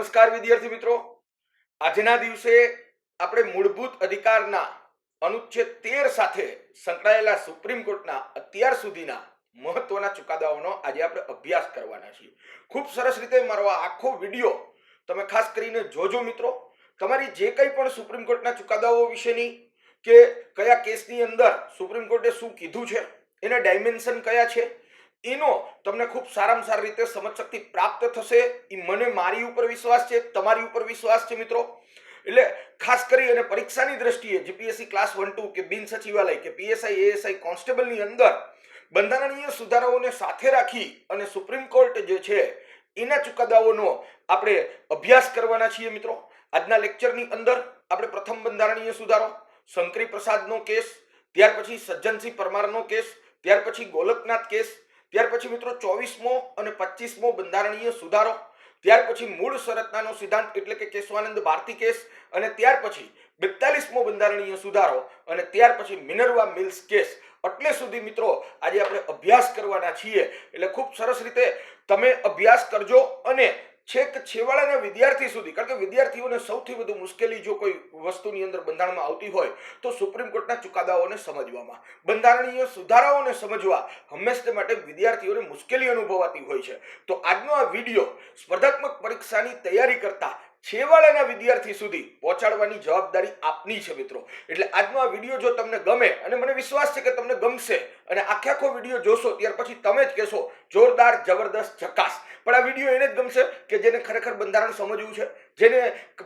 નમસ્કાર વિદ્યાર્થી મિત્રો, આજના દિવસે આપણે મૂળભૂત અધિકારના અનુચ્છેદ 13 સાથે સંકળાયેલા સુપ્રીમ કોર્ટના અત્યાર સુધીના મહત્વના ચુકાદાઓનો આજે આપણે અભ્યાસ કરવાના છીએ. ખૂબ સરસ રીતે મારો આ આખો વિડીયો તમે ખાસ કરીને જોજો મિત્રો. તમારી જે કંઈ પણ સુપ્રીમ કોર્ટના ચુકાદાઓ વિશેની કે કયા કેસની અંદર સુપ્રીમ કોર્ટે શું કીધું છે, એના ડાયમેન્શન કયા છે, એનો તમને ખૂબ સારામાં સારી રીતે સમજશક્તિ પ્રાપ્ત થશે. એ મને મારી ઉપર વિશ્વાસ છે, તમારી ઉપર વિશ્વાસ છે મિત્રો. એટલે ખાસ કરી અને પરીક્ષાની દ્રષ્ટિએ જીપીએસસી ક્લાસ 1-2 કે બિન સચિવાલય કે પીએસઆઈ એએસઆઈ કોન્સ્ટેબલની અંદર બંધારણીય સુધારાઓને સાથે રાખી અને સુપ્રીમ કોર્ટ જે છે એના ચુકાદાઓનો આપણે અભ્યાસ કરવાના છીએ મિત્રો. આજના લેક્ચરની અંદર આપણે પ્રથમ બંધારણીય સુધારો, શંકરી પ્રસાદનો કેસ, ત્યાર પછી સજ્જનસિંહ પરમારનો કેસ, ત્યાર પછી ગોલકનાથ કેસ, ત્યાર પછી મિત્રો 24મો અને 25મો બંધારણીય સુધારો, ત્યાર પછી મૂળ શરતનાનો સિદ્ધાંત એટલે કે કેશવાનંદ ભારતી કેસ, અને ત્યાર પછી 42મો બંધારણીય સુધારો, અને ત્યાર પછી મિનર્વા મિલ્સ કેસ. એટલે સુધી મિત્રો આજે આપણે અભ્યાસ કરવાના છીએ. એટલે ખૂબ સરસ રીતે તમે અભ્યાસ કરજો અને છેક છેવાડાના વિદ્યાર્થી સુધી, કારણ કે વિદ્યાર્થીઓને સૌથી વધુ મુશ્કેલી જો કોઈ વસ્તુની અંદર બંધારણમાં આવતી હોય તો સુપ્રીમ કોર્ટના ચુકાદાઓને સમજવામાં, બંધારણીય સુધારાઓને સમજવા હંમેશા માટે વિદ્યાર્થીઓને મુશ્કેલી અનુભવાતી હોય છે. તો આજનો આ વિડીયો સ્પર્ધાત્મક પરીક્ષાની તૈયારી કરતા છેવાડાના વિદ્યાર્થી સુધી પહોંચાડવાની જવાબદારી આપની છે મિત્રો. એટલે આજનો આ વિડીયો જો તમને ગમે, અને મને વિશ્વાસ છે કે તમને ગમશે, અને આખો વિડીયો જોશો ત્યાર પછી તમે જ કહેશો જોરદાર, જબરદસ્ત, ઝકાસ. પણ આ વિડીયો એને જ ગમશે કે જેને ખરેખર બંધારણ સમજવું છે, જેને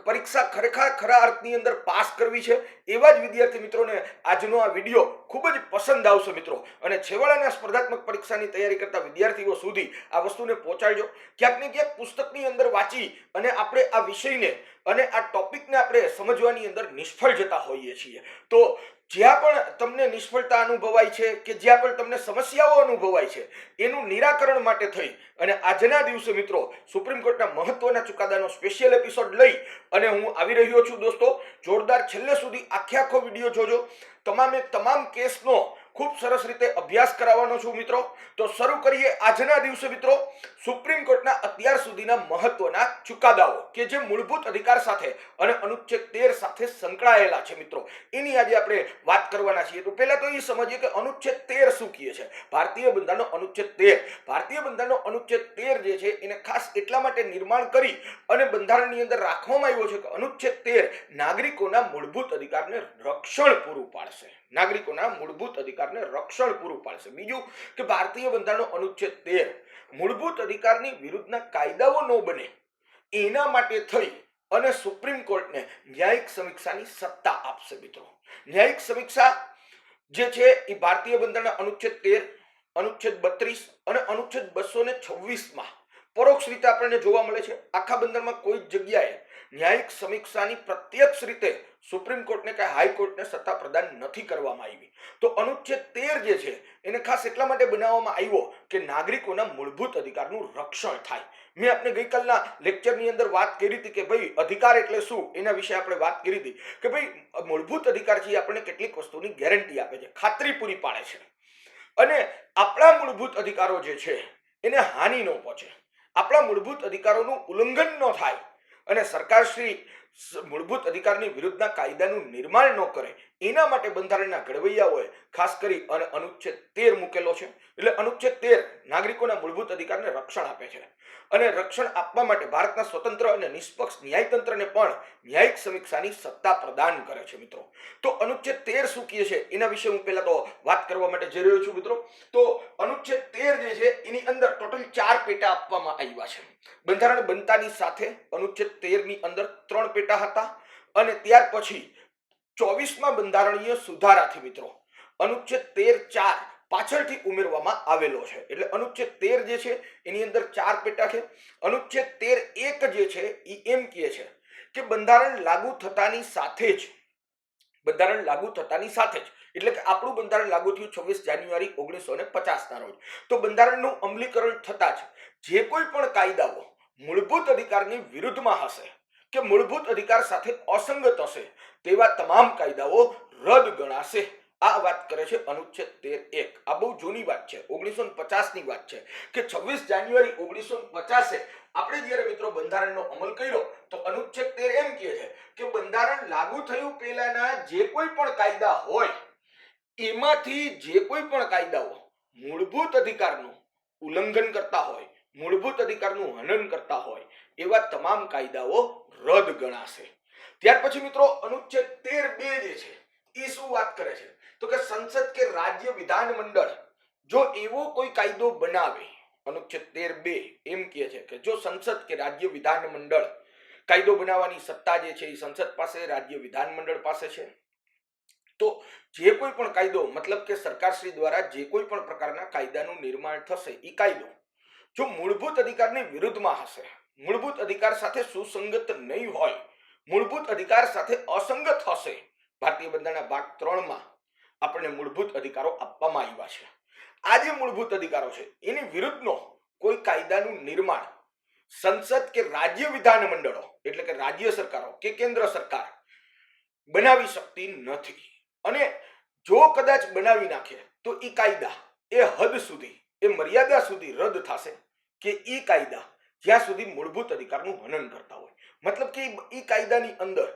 પરીક્ષા ખરેખર ખરા અર્થની અંદર પાસ કરવી છે, એવા જ વિદ્યાર્થી મિત્રોને આજનો આ વિડીયો ખૂબ જ પસંદ આવશે મિત્રો. અને છેવાડાના સ્પર્ધાત્મક પરીક્ષાની તૈયારી કરતા વિદ્યાર્થીઓ સુધી આ વસ્તુને પહોંચાડજો. ક્યાંક ને ક્યાંક પુસ્તકની અંદર વાંચી અને આપણે આ વિષયને અને આ ટોપિકને આપણે સમજવાની અંદર નિષ્ફળ જતા હોઈએ છીએ. તો જ્યાં પણ તમને નિષ્ફળતા અનુભવાય છે કે જ્યાં પણ તમને સમસ્યાઓ અનુભવાય છે, એનું નિરાકરણ માટે થઈ અને આજના દિવસે મિત્રો સુપ્રીમ કોર્ટના મહત્વના ચુકાદાનો સ્પેશિયલ એપિસોડ લઈ અને હું આવી રહ્યો છું દોસ્તો. જોરદાર, છેલ્લે સુધી આખો વિડીયો જોજો. તમામ કેસનો ખૂબ સરસ રીતે અભ્યાસ કરાવવાનો છું મિત્રો. તો શરૂ કરીએ આજના દિવસે મિત્રો સુપ્રીમ કોર્ટના અત્યાર સુધીના મહત્વના ચુકાદાઓ કે જે મૂળભૂત અધિકાર સાથે અને અનુચ્છેદ 13 સાથે સંકળાયેલા છે મિત્રો, એની આજે આપણે વાત કરવાના છીએ. તો પહેલા તો એ સમજીએ કે અનુચ્છેદ 13 શું કહે છે. ભારતીય બંધારણનો અનુચ્છેદ 13, ભારતીય બંધારણનો અનુચ્છેદ 13 જે છે એને ખાસ એટલા માટે નિર્માણ કરી અને બંધારણની અંદર રાખવામાં આવ્યો છે કે અનુચ્છેદ 13 નાગરિકોના મૂળભૂત અધિકારને રક્ષણ પૂરું પાડશે. નાગરિકોના મૂળભૂત અધિકારને રક્ષણ પૂરું પાડશે. બીજું કે ભારતીય બંધારણનો અનુચ્છેદ 13 મૂળભૂત અધિકારની વિરુદ્ધના કાયદાઓ ન બને એના માટે થઈ અને સુપ્રીમ કોર્ટને ન્યાયિક સમીક્ષાની સત્તા આપશે મિત્રો. ન્યાયિક સમીક્ષા જે છે એ ભારતીય બંધારણના અનુચ્છેદ 13, અનુચ્છેદ 32 અને અનુચ્છેદ 226માં પરોક્ષ રીતે આપણને જોવા મળે છે. આખા બંધારણમાં કોઈ જગ્યાએ ન્યાયિક સમીક્ષાની પ્રત્યક્ષ રીતે સુપ્રીમ કોર્ટને કે હાઈકોર્ટને સત્તા પ્રદાન નથી કરવામાં આવી. તો અનુચ્છેદ 13 જે છે એને ખાસ એટલા માટે બનાવવામાં આવ્યો કે નાગરિકોના મૂળભૂત અધિકારનું રક્ષણ થાય. મેં આપને ગઈકાલના લેક્ચરની અંદર વાત કરી હતી કે ભાઈ અધિકાર એટલે શું, એના વિશે આપણે વાત કરી હતી કે ભાઈ મૂળભૂત અધિકાર છે આપણને કેટલીક વસ્તુની ગેરંટી આપે છે, ખાતરી પૂરી પાડે છે, અને આપણા મૂળભૂત અધિકારો જે છે એને હાનિ ન પહોંચે, આપણા મૂળભૂત અધિકારોનું ઉલ્લંઘન ન થાય, અને સરકારશ્રી મૂળભૂત અધિકારની વિરુદ્ધના કાયદાનું નિર્માણ ન કરે એના માટે બંધારણના ઘડવૈયાઓએ ખાસ કરી અને અનુચ્છેદ 13 મૂકેલો છે. એટલે અનુચ્છેદ 13 નાગરિકોના મૂળભૂત અધિકારને રક્ષણ આપે છે, અને રક્ષણ આપવા માટે ભારતના સ્વતંત્ર અને નિષ્પક્ષ ન્યાયતંત્રને પણ ન્યાયિક સમીક્ષાની સત્તા પ્રદાન કરે છે મિત્રો. તો અનુચ્છેદ 13 શું કહે છે એના વિશે હું પહેલા તો વાત કરવા માટે જઈ રહ્યો છું મિત્રો. તો અનુચ્છેદ 13 જે છે એની અંદર ટોટલ 4 પેટા આપવામાં આવ્યા છે. બંધારણ બનતાની સાથે અનુચ્છેદ 13 ની અંદર 3 પેટા હતા, અને ત્યાર પછી 24માં બંધારણીય સુધારાથી મિત્રો અનુચ્છેદ 13(4) પાછળથી ઉમેરવામાં આવેલો છે. એટલે અનુચ્છેદ 13 જે છે એની અંદર 4 પેટા છે. અનુચ્છેદ 13(1) જે છે એ એમ કહે છે કે બંધારણ લાગુ થતાની સાથે જ એટલે કે આપણું બંધારણ લાગુ થયું 26 જાન્યુઆરી 1950 ના રોજ. તો બંધારણનું અમલીકરણ થતા જ જે કોઈ પણ કાયદાઓ મૂળભૂત અધિકારની વિરુદ્ધમાં હશે કે મૂળભૂત અધિકાર સાથે અસંગત હશે તેવા તમામ કાયદાઓ રદ ગણાશે. આ વાત કરે છે અનુચ્છેદ 13(1). આ બહુ જૂની વાત છે, 1950 ની વાત છે કે 26 જાન્યુઆરી 1950 આપણે જ્યારે મિત્રો બંધારણનો અમલ કર્યો તો અનુચ્છેદ 13 એમ કહે છે કે બંધારણ લાગુ થયું પહેલાના જે કોઈ પણ કાયદા હોય એમાંથી જે કોઈ પણ કાયદાઓ મૂળભૂત અધિકારનું ઉલ્લંઘન કરતા હોય, મૂળભૂત અધિકારનું હનન કરતા હોય એવા તમામ કાયદાઓ રદ ગણાશે। ત્યાર પછી મિત્રો અનુચ્છેદ 13(2) જે છે એ શું વાત કરે છે તો કે સંસદ કે રાજ્ય વિધાન મંડળ જો એવો કોઈ કાયદો બનાવે, અનુચ્છેદ 13(2) એમ કહે છે કે જો સંસદ કે રાજ્ય વિધાન મંડળ કાયદો બનાવવાની સત્તા જે છે એ સંસદ પાસે, રાજ્ય વિધાન મંડળ પાસે છે, તો જે કોઈ પણ કાયદો મતલબ કે સરકારશ્રી દ્વારા જે કોઈ પણ પ્રકારના કાયદાનું નિર્માણ થશે એ કાયદો જો મૂળભૂત અધિકારની વિરુદ્ધમાં હશે, મૂળભૂત અધિકાર સાથે સુસંગત નહીં હોય, મૂળભૂત અધિકાર સાથે અસંગત હશે, ભારતીય બંધારણના ભાગ 3 માં આપણને મૂળભૂત અધિકારો આપવામાં આવ્યા છે। આ જે મૂળભૂત અધિકારો છે એની વિરુદ્ધનો કોઈ કાયદાનું નિર્માણ સંસદ કે રાજ્ય વિધાન મંડળો એટલે કે રાજ્ય સરકારો કે કેન્દ્ર સરકાર બનાવી શકતી નથી। અને જો કદાચ બનાવી નાખે તો એ કાયદા એ હદ સુધી, એ મર્યાદા સુધી રદ થશે કે એ કાયદા જ્યાં સુધી મૂળભૂત અધિકારનું હનન કરતા હોય, મતલબ કે એ કાયદાની અંદર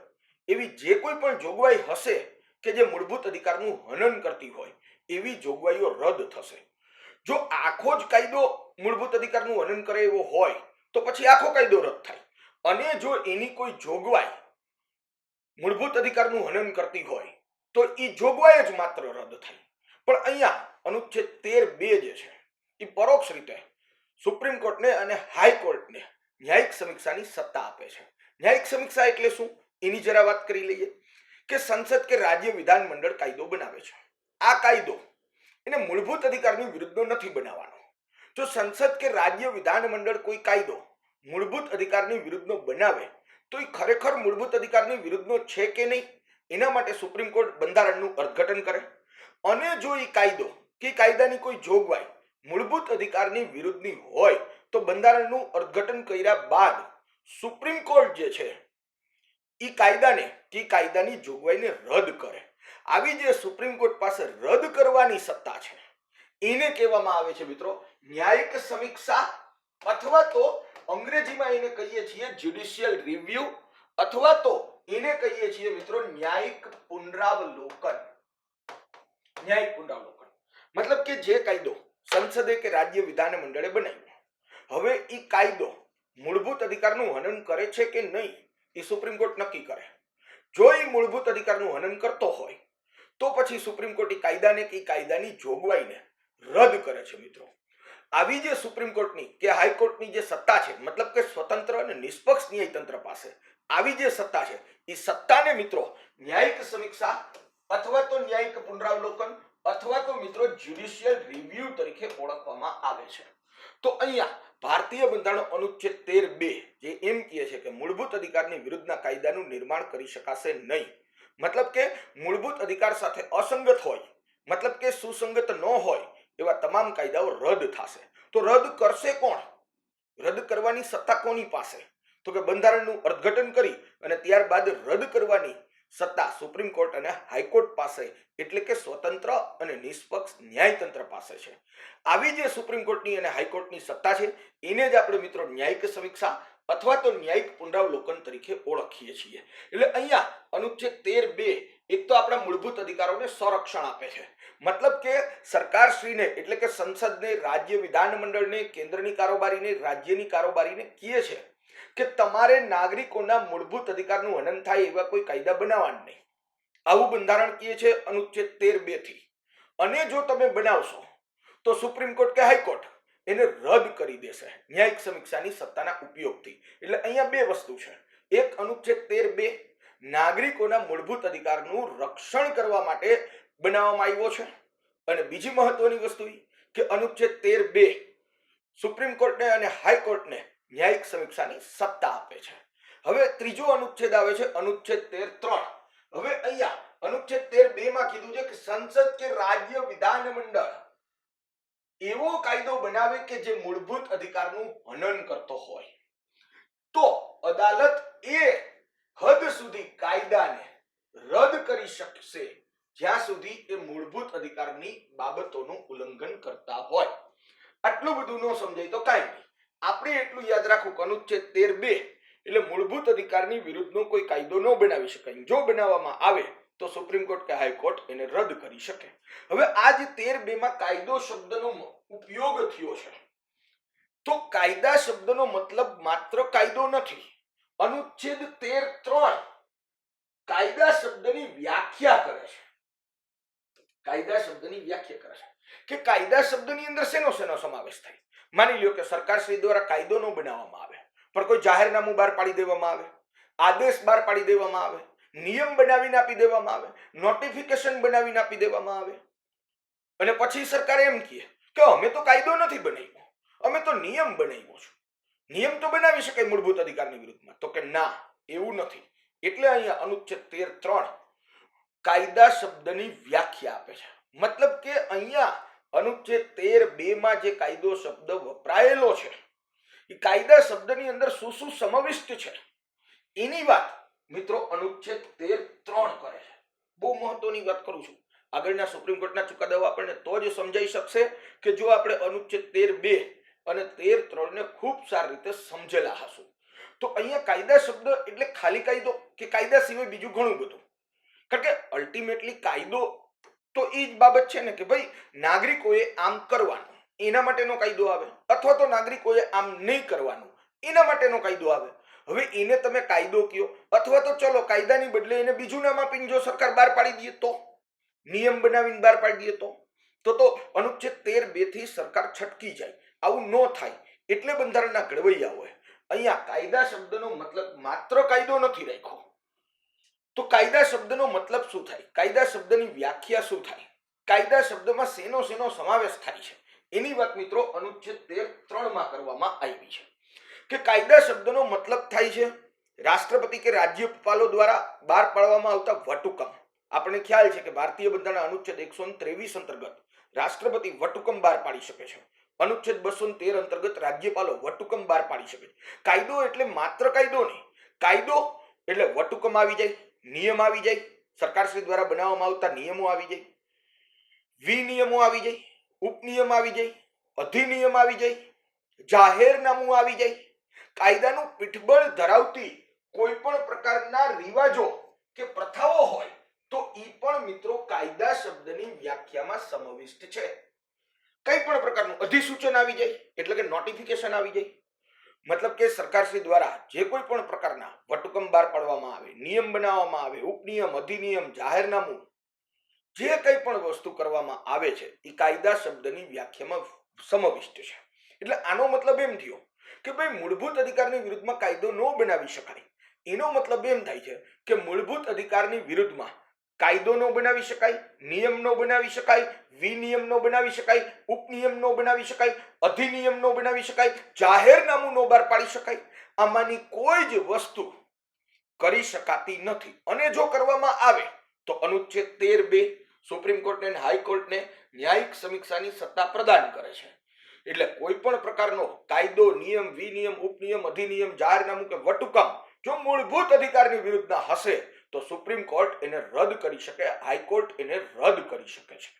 એવી જે કોઈ પણ જોગવાઈ હશે કે જે મૂળભૂત અધિકારનું હનન કરતી હોય એવી જોગવાઈઓ રદ થશે। જો આખો જ કાયદો મૂળભૂત અધિકારનું હનન કરે એવો હોય તો પછી આખો કાયદો રદ થાય, અને જો એની કોઈ જોગવાઈ મૂળભૂત અધિકારનું હનન કરતી હોય તો એ જોગવાઈ જ માત્ર રદ થાય। પણ અહીંયા અનુચ્છેદ 13(2) જે છે એ પરોક્ષ રીતે સુપ્રીમ કોર્ટને અને હાઈકોર્ટને ન્યાયિક સમીક્ષાની સત્તા આપે છે। ન્યાયિક સમીક્ષા એટલે શું એની જરા વાત કરી લઈએ કે સંસદ કે રાજ્ય વિધાન મંડળ કાયદો બનાવે છે, આ કાયદો એને મૂળભૂત અધિકારની વિરુદ્ધનો નથી બનાવવાનો। જો સંસદ કે રાજ્ય વિધાન મંડળ કોઈ કાયદો મૂળભૂત અધિકારની વિરુદ્ધનો બનાવે તો એ ખરેખર મૂળભૂત અધિકારની વિરુદ્ધનો છે કે નહીં એના માટે સુપ્રીમ કોર્ટ બંધારણનું અર્થઘટન કરે, અને જો એ કાયદો કે કાયદાની કોઈ જોગવાઈ મૂળભૂત અધિકારની વિરુદ્ધની હોય તો બંધારણનું અર્થઘટન કર્યા બાદ સુપ્રીમ કોર્ટ જે છે એ કાયદાને કે કાયદાની જોગવાઈને રદ કરે। આવી જે સુપ્રીમ કોર્ટ પાસે રદ કરવાની સત્તા છે એને કહેવામાં આવે છે મિત્રો ન્યાયિક સમીક્ષા, અથવા તો અંગ્રેજીમાં એને કહીએ છીએ જ્યુડિશિયલ રિવ્યુ, અથવા તો એને કહીએ છીએ મિત્રો ન્યાયિક પુનરાવલોકન। ન્યાયિક પુનરાવલોકન મતલબ કે જે કાયદો સંસદે કે રાજ્ય વિધાન મંડળે બનાવ્યો, હવે એ કાયદો મૂળભૂત અધિકારનું હનન કરે છે કે નહીં એ સુપ્રીમ કોર્ટ નક્કી કરે। જો એ મૂળભૂત અધિકારનું હનન કરતો હોય તો પછી સુપ્રીમ કોર્ટ એ કાયદાને કે કાયદાની જોગવાઈને રદ કરે છે। મિત્રો આવી જે સુપ્રીમ કોર્ટની કે હાઈકોર્ટની જે સત્તા છે, મતલબ કે સ્વતંત્ર અને નિષ્પક્ષ ન્યાયતંત્ર પાસે આવી જે સત્તા છે એ સત્તાને મિત્રો ન્યાયિક સમીક્ષા અથવા તો ન્યાયિક પુનરાવલોકન અથવા તો મિત્રો જ્યુડિશિયલ રિવ્યુ તરીકે ઓળખવામાં આવે છે। તો અહીંયા ભારતીય બંધારણ અનુચ્છેદ 13(2) જે એમ કહે છે કે મૂળભૂત અધિકારની વિરુદ્ધના કાયદાનું નિર્માણ કરી શકાશે નહીં, મતલબ કે મૂળભૂત અધિકાર સાથે અસંગત હોય, મતલબ કે સુસંગત ન હોય એવા તમામ કાયદાઓ રદ થશે। તો રદ કરશે કોણ? રદ કરવાની સત્તા કોની પાસે? તો કે બંધારણનું અર્થઘટન કરી અને ત્યારબાદ રદ કરવાની સત્તા સુપ્રીમ કોર્ટ અને હાઈકોર્ટ પાસે એટલે કે સ્વતંત્ર અને નિષ્પક્ષ ન્યાયતંત્ર પાસે છે। આવી જે સુપ્રીમ કોર્ટની અને હાઈકોર્ટની સત્તા છે એને જ આપણે મિત્રો ન્યાયિક સમીક્ષા અથવા તો ન્યાયિક પુનરાવલોકન તરીકે ઓળખીએ છીએ। એટલે અહીંયા અનુચ્છેદ 13(2) એક તો આપણા મૂળભૂત અધિકારોને સંરક્ષણ આપે છે, મતલબ કે સરકારશ્રીને એટલે કે સંસદને, રાજ્ય વિધાન મંડળને, કેન્દ્રની કારોબારીને, રાજ્યની કારોબારીને કહે છે કે તમારે નાગરિકોના મૂળભૂત અધિકારનું હનન થાય એવા કોઈ કાયદા બનાવવાના નહીં, આવું બંધારણ કહે છે અનુચ્છેદ 13(2) થી। અને જો તમે બનાવશો તો સુપ્રીમ કોર્ટ કે હાઈકોર્ટ એને રદ કરી દેશે ન્યાયિક સમીક્ષાની સત્તાના ઉપયોગથી। એટલે અહીંયા બે વસ્તુ છે, એક અનુચ્છેદ 13(2) નાગરિકોના મૂળભૂત અધિકારનું રક્ષણ કરવા માટે બનાવવામાં આવ્યો છે, અને બીજી મહત્વની વસ્તુ કે અનુચ્છેદ 13(2) સુપ્રીમ કોર્ટને અને હાઈકોર્ટને ન્યાયિક સમીક્ષાની સત્તા આપે છે। હવે ત્રીજો અનુચ્છેદ આવે છે અનુચ્છેદ 13(3). હવે અહીંયા અનુચ્છેદ 13(2) માં કીધું છે કે સંસદ કે રાજ્ય વિધાન મંડળ એવો કાયદો બનાવે કે જે મૂળભૂત અધિકારનું હનન કરતો હોય તો અદાલત એ હદ સુધી કાયદાને રદ કરી શકશે જ્યાં સુધી એ મૂળભૂત અધિકારની બાબતોનું ઉલ્લંઘન કરતા હોય. આટલું બધું ન સમજાય તો કાંઈ નહીં. આપણે એટલું યાદ રાખવું કે અનુચ્છેદ 13(2) એટલે મૂળભૂત અધિકારની વિરુદ્ધનો કોઈ કાયદો ન બનાવી શકાય. જો બનાવવામાં આવે તો સુપ્રીમ કોર્ટ કે હાઈકોર્ટ એને રદ કરી શકે. હવે આ જે 13(2) માં કાયદો શબ્દનો ઉપયોગ થયો છે, તો કાયદા શબ્દનો મતલબ માત્ર કાયદો નથી. અનુચ્છેદ 13(3) કાયદા શબ્દની વ્યાખ્યા કરે છે. કાયદા શબ્દની વ્યાખ્યા કરે છે કે કાયદા શબ્દની અંદર શેનો સમાવેશ થાય. માની લ્યો કે સરકારશ્રી દ્વારા કાયદો ન બનાવવામાં આવે, પણ કોઈ જાહેરનામું બહાર પાડી દેવામાં આવે, આદેશ બહાર પાડી દેવામાં આવે, નિયમ બનાવીને આપી દેવામાં આવે, નોટિફિકેશન બનાવીને આપી દેવામાં આવે, અને પછી સરકાર એમ કહે કે અમે તો કાયદો નથી બનાવ્યો, અમે તો નિયમ બનાવ્યો છે. નિયમ તો બનાવી શકાય મૂળભૂત અધિકારની વિરુદ્ધમાં, તો કે ના, એવું નથી. એટલે અહીંયા અનુચ્છેદ 13(3) કાયદા શબ્દની વ્યાખ્યા આપે છે. મતલબ કે અહીંયા અનુચ્છેદ 13(2) માં જે કાયદો શબ્દ વપરાયેલો છે, એ કાયદા શબ્દની અંદર શું શું સમાવિષ્ટ છે એની વાત મિત્રો અનુચ્છેદ 13(3) કરે છે. બહુ મહત્વની વાત કરું છું. આગળના સુપ્રીમ કોર્ટના ચુકાદાઓ આપણને તો જ સમજાઈ શકશે કે જો આપણે અનુચ્છેદ 13(2) અને 13(3) ને ખૂબ સારી રીતે સમજેલા હશું. તો અહીંયા કાયદા શબ્દ એટલે ખાલી કાયદો કે કાયદા સિવાય બીજું ઘણું બધું. કારણ કે અલ્ટિમેટલી કાયદો તો એ જ બાબત છે ને કે ભાઈ નાગરિકોએ આમ કરવાનું એના માટેનો કાયદો આવે, અથવા તો નાગરિકોએ આમ નહીં કરવાનું એના માટેનો કાયદો આવે. હવે એને તમે કાયદો કયો, અથવા તો ચલો કાયદાની બદલે એને બીજું નામ આપીને જો સરકાર બહાર પાડી દે, તો નિયમ બનાવીને બહાર પાડી દે, તો અનુચ્છેદ 13(2) થી સરકાર છટકી જાય. આવું ન થાય એટલે બંધારણના ઘડવૈયાઓએ અહીંયા કાયદા શબ્દનો મતલબ માત્ર કાયદો નથી રાખ્યો. તો કાયદા શબ્દનો મતલબ શું થાય, કાયદા શબ્દની વ્યાખ્યા શું થાય, કાયદા શબ્દમાં શેનો સમાવેશ થાય છે, એની વાત મિત્રો અનુચ્છેદ 13(3) માં કરવામાં આવી છે. કે કાયદા શબ્દનો મતલબ થાય છે રાષ્ટ્રપતિ કે રાજ્યપાલો દ્વારા બહાર પાડવામાં આવતા વટહુકમ. આપણને ખ્યાલ છે કે ભારતીય બંધારણના અનુચ્છેદ 123 અંતર્ગત રાષ્ટ્રપતિ વટહુકમ બહાર પાડી શકે છે. અનુચ્છેદ 213 અંતર્ગત રાજ્યપાલો વટહુકમ બહાર પાડી શકે છે. કાયદો એટલે માત્ર કાયદો નહીં, કાયદો એટલે વટહુકમ આવી જાય, નિયમ આવી જાય, સરકારશ્રી દ્વારા બનાવવામાં આવતા નિયમો આવી જાય, વિનિયમો આવી જાય, ઉપનિયમ આવી જાય, અધિનિયમ આવી જાય, જાહેરનામું આવી જાય. કાયદાનું પીઠબળ ધરાવતી કોઈ પણ પ્રકારના રિવાજો કે પ્રથાઓ હોય તો એ પણ મિત્રો કાયદા શબ્દની વ્યાખ્યામાં સમાવિષ્ટ છે. કઈ પણ પ્રકારનું અધિસૂચન આવી જાય એટલે કે નોટિફિકેશન આવી જાય. મતલબ કે સરકારશ્રી દ્વારા જે કોઈ પણ પ્રકારના વટહુકમ બહાર પાડવામાં આવે, નિયમ બનાવવામાં આવે, ઉપનિયમ, અધિનિયમ, જાહેરનામું, જે કંઈ પણ વસ્તુ કરવામાં આવે છે એ કાયદા શબ્દની વ્યાખ્યામાં સમાવિષ્ટ છે. એટલે આનો મતલબ એમ થયો કે ભાઈ મૂળભૂત અધિકારની વિરુદ્ધમાં કાયદો ન બનાવી શકાય. એનો મતલબ એમ થાય છે કે મૂળભૂત અધિકારની વિરુદ્ધમાં કાયદો ન બનાવી શકાય, નિયમ ન બનાવી શકાય, વિનિયમ ન બનાવી શકાય, ઉપનિયમ ન બનાવી શકાય, અધિનિયમ ન બનાવી શકાય, જાહેરનામું ન બહાર પાડી શકાય. આમાંની કોઈ જ વસ્તુ કરી શકાતી નથી. અને જો કરવામાં આવે તો અનુચ્છેદ 13(2) સુપ્રીમ કોર્ટને અને હાઈકોર્ટને ન્યાયિક સમીક્ષાની સત્તા પ્રદાન કરે છે. એટલે કોઈ પણ પ્રકારનો કાયદો, નિયમ, વિનિયમ, ઉપનિયમ, અધિનિયમ, જાહેરનામું કે વટહુકમ જો મૂળભૂત અધિકારની વિરુદ્ધના હશે તો સુપ્રીમ કોર્ટ એને રદ કરી શકે, હાઈકોર્ટ એને રદ કરી શકે છે.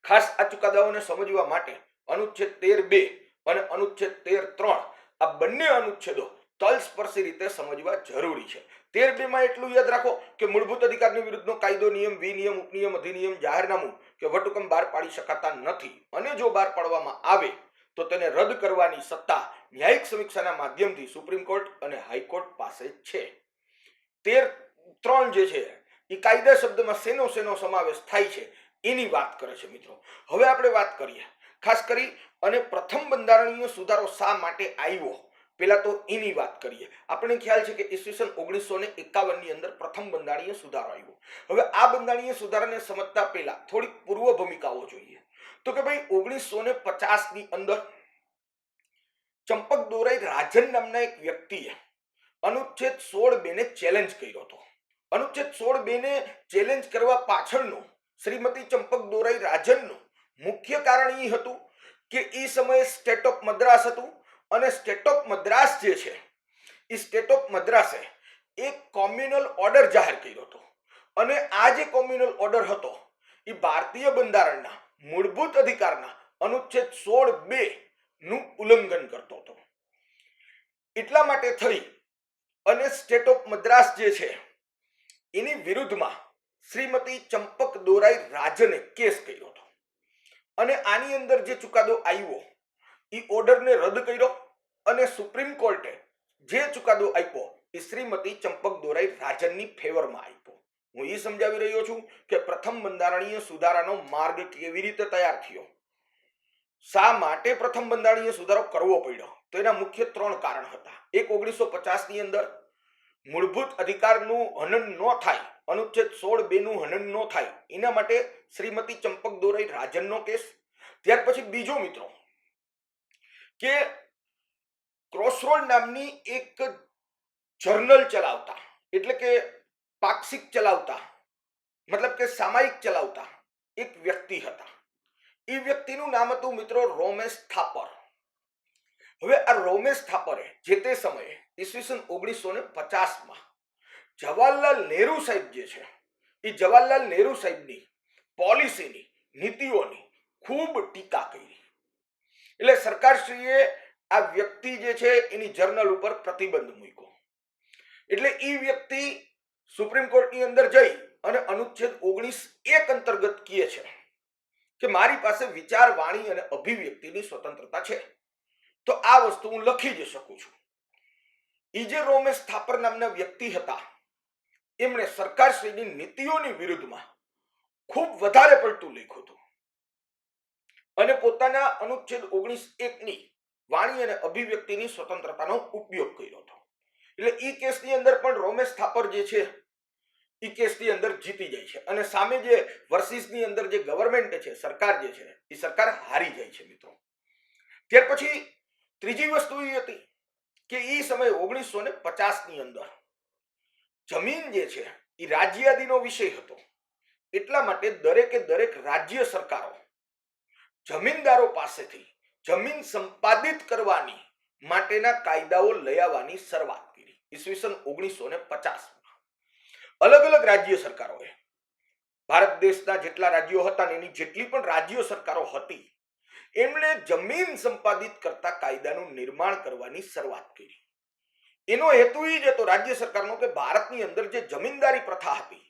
ખાસ આ ચુકાદાઓને સમજવા માટે અનુચ્છેદ 13(2) અને અનુચ્છેદ 13(3) આ બંને અનુચ્છેદો તલસ્પર્શી રીતે સમજવા જરૂરી છે. 13(2) માં એટલું યાદ રાખો કે મૂળભૂત અધિકારની વિરુદ્ધનો કાયદો, નિયમ, વિનિયમ, ઉપનિયમ, અધિનિયમ, જાહેરનામું કે વટહુકમ બહાર પાડી શકાતા નથી, અને જો બહાર પાડવામાં આવે તો તેને રદ કરવાની સત્તા ન્યાયિક સમીક્ષાના માધ્યમથી સુપ્રીમ કોર્ટ અને હાઈકોર્ટ પાસે છે. 13(3) જે છે એ કાયદા શબ્દમાં શેનો સમાવેશ થાય છે એની વાત કરે છે મિત્રો. હવે આપણે વાત કરીએ ખાસ કરી અને પ્રથમ બંધારણીય સુધારો શા માટે આવ્યો, પહેલા તો એની વાત કરીએ. આપણને ખ્યાલ છે કે ઈસવીસન 1951 ની અંદર પ્રથમ બંધારણીય સુધારો આવ્યો. હવે આ બંધારણીય સુધારાને સમજતા પહેલા થોડીક પૂર્વ ભૂમિકાઓ જોઈએ. તો કે ભાઈ 1950 ની અંદર ચંપક દોરાઈ રાજન નામના એક વ્યક્તિએ અનુચ્છેદ 16(2) ને ચેલેન્જ કર્યો હતો. અનુચ્છેદ 16(2) ને ચેલેન્જ કરવા પાછળનું શ્રીમતી ચંપક દોરાઈ રાજનનું મુખ્ય કારણ એ હતું કે એ સમયે સ્ટેટ ઓફ મદ્રાસ હતું, અને સ્ટેટ ઓફ મદ્રાસ જે છે એ સ્ટેટ ઓફ મદ્રાસે એક કોમ્યુનલ ઓર્ડર જાહેર કર્યો હતો. અને આ જે કોમ્યુનલ ઓર્ડર હતો એ ભારતીય બંધારણના મૂળભૂત અધિકારના અનુચ્છેદ 16(2) નું ઉલ્લંઘન કરતો હતો. એટલા માટે થઈ અને સ્ટેટ ઓફ મદ્રાસ જે છે એની વિરુદ્ધમાં શ્રીમતી ચંપક દોરાઈ રાજને કેસ કર્યો હતો અને આની અંદર જે ચુકાદો આવ્યો એ ઓર્ડરને રદ કર્યો અને સુપ્રીમ કોર્ટે જે ચુકાદો આપ્યો એ શ્રીમતી ચંપક દોરાઈ રાજનની ફેવરમાં આપ્યો. હું એ સમજાવી રહ્યો છું કે પ્રથમ બંધારણીય સુધારાનો માર્ગ કેવી રીતે તૈયાર થયો, શા માટે પ્રથમ બંધારણીય સુધારો કરવો પડ્યો, તો એના મુખ્ય 3 કારણ હતા. એક 1950 ની અંદર મૂળભૂત અધિકારનું હનન ન થાય, અનુચ્છેદ 16(2) નું હનન ન થાય એના માટે શ્રીમતી ચંપક દોરાઈ રાજનનો કેસ. ત્યાર પછી બીજો મિત્રો કે ક્રોસરોડ નામની એક જર્નલ ચલાવતા, એટલે કે પાક્ષિક ચલાવતા, મતલબ કે સામાયિક ચલાવતા એક વ્યક્તિ હતા. એ વ્યક્તિનું નામ હતું મિત્રો રોમેશ થાપર. હવે આ રોમેશ થાપરે જે તે સમયે ઈસવીસન 1950માં જવાહરલાલ નહેરુ સાહેબ જે છે એ જવાહરલાલ નહેરુ સાહેબની પોલિસીની, નીતિઓની ખૂબ ટીકા કરી. એટલે સરકારશ્રીએ આ વ્યક્તિ જે છે એની જર્નલ ઉપર પ્રતિબંધ મૂક્યો. એટલે એ વ્યક્તિ સુપ્રીમ કોર્ટની અંદર જઈ અને અનુચ્છેદ 19(1) અંતર્ગત કહે છે કે મારી પાસે વિચાર, વાણી અને અભિવ્યક્તિની સ્વતંત્રતા છે, તો આ વસ્તુ હું લખી જ શકું છું. એ જે રોમેશ થાપર નામના વ્યક્તિ હતા એમણે સરકારશ્રીની નીતિઓની વિરુદ્ધમાં ખૂબ વધારે પડતું લખ્યું હતું અને પોતાના અનુચ્છેદ 19(1) વાણી અને અભિવ્યક્તિની સ્વતંત્રતાનો ઉપયોગ કર્યો હતો. એટલે ઈ કેસની અંદર પણ રોમેશ થાપર જે છે ઈ કેસની અંદર જીતી જાય છે અને સામે જે વર્સિસની અંદર જે ગવર્મેન્ટ છે, સરકાર જે છે એ સરકાર હારી જાય છે મિત્રો. ત્યાર પછી ત્રીજી વસ્તુ એ હતી કે એ સમયે 1950 ની અંદર જમીન જે છે એ રાજ્યાદીનો વિષય હતો. એટલા માટે દરેક રાજ્ય સરકારો જમીનદારો પાસેથી જમીન સંપાદિત કરવાની માટેના કાયદાઓ લઈ આવવાની શરૂઆત કરી. ઈસવીસન 1950માં અલગ અલગ રાજ્ય સરકારોએ, ભારત દેશના જેટલા રાજ્યો હતા ને એની જેટલી પણ રાજ્ય સરકારો હતી, એમણે જમીન સંપાદિત કરતા કાયદાનું નિર્માણ કરવાની શરૂઆત કરી. એનો હેતુ એ જ હતો રાજ્ય સરકારનો કે ભારતની અંદર જે જમીનદારી પ્રથા હતી,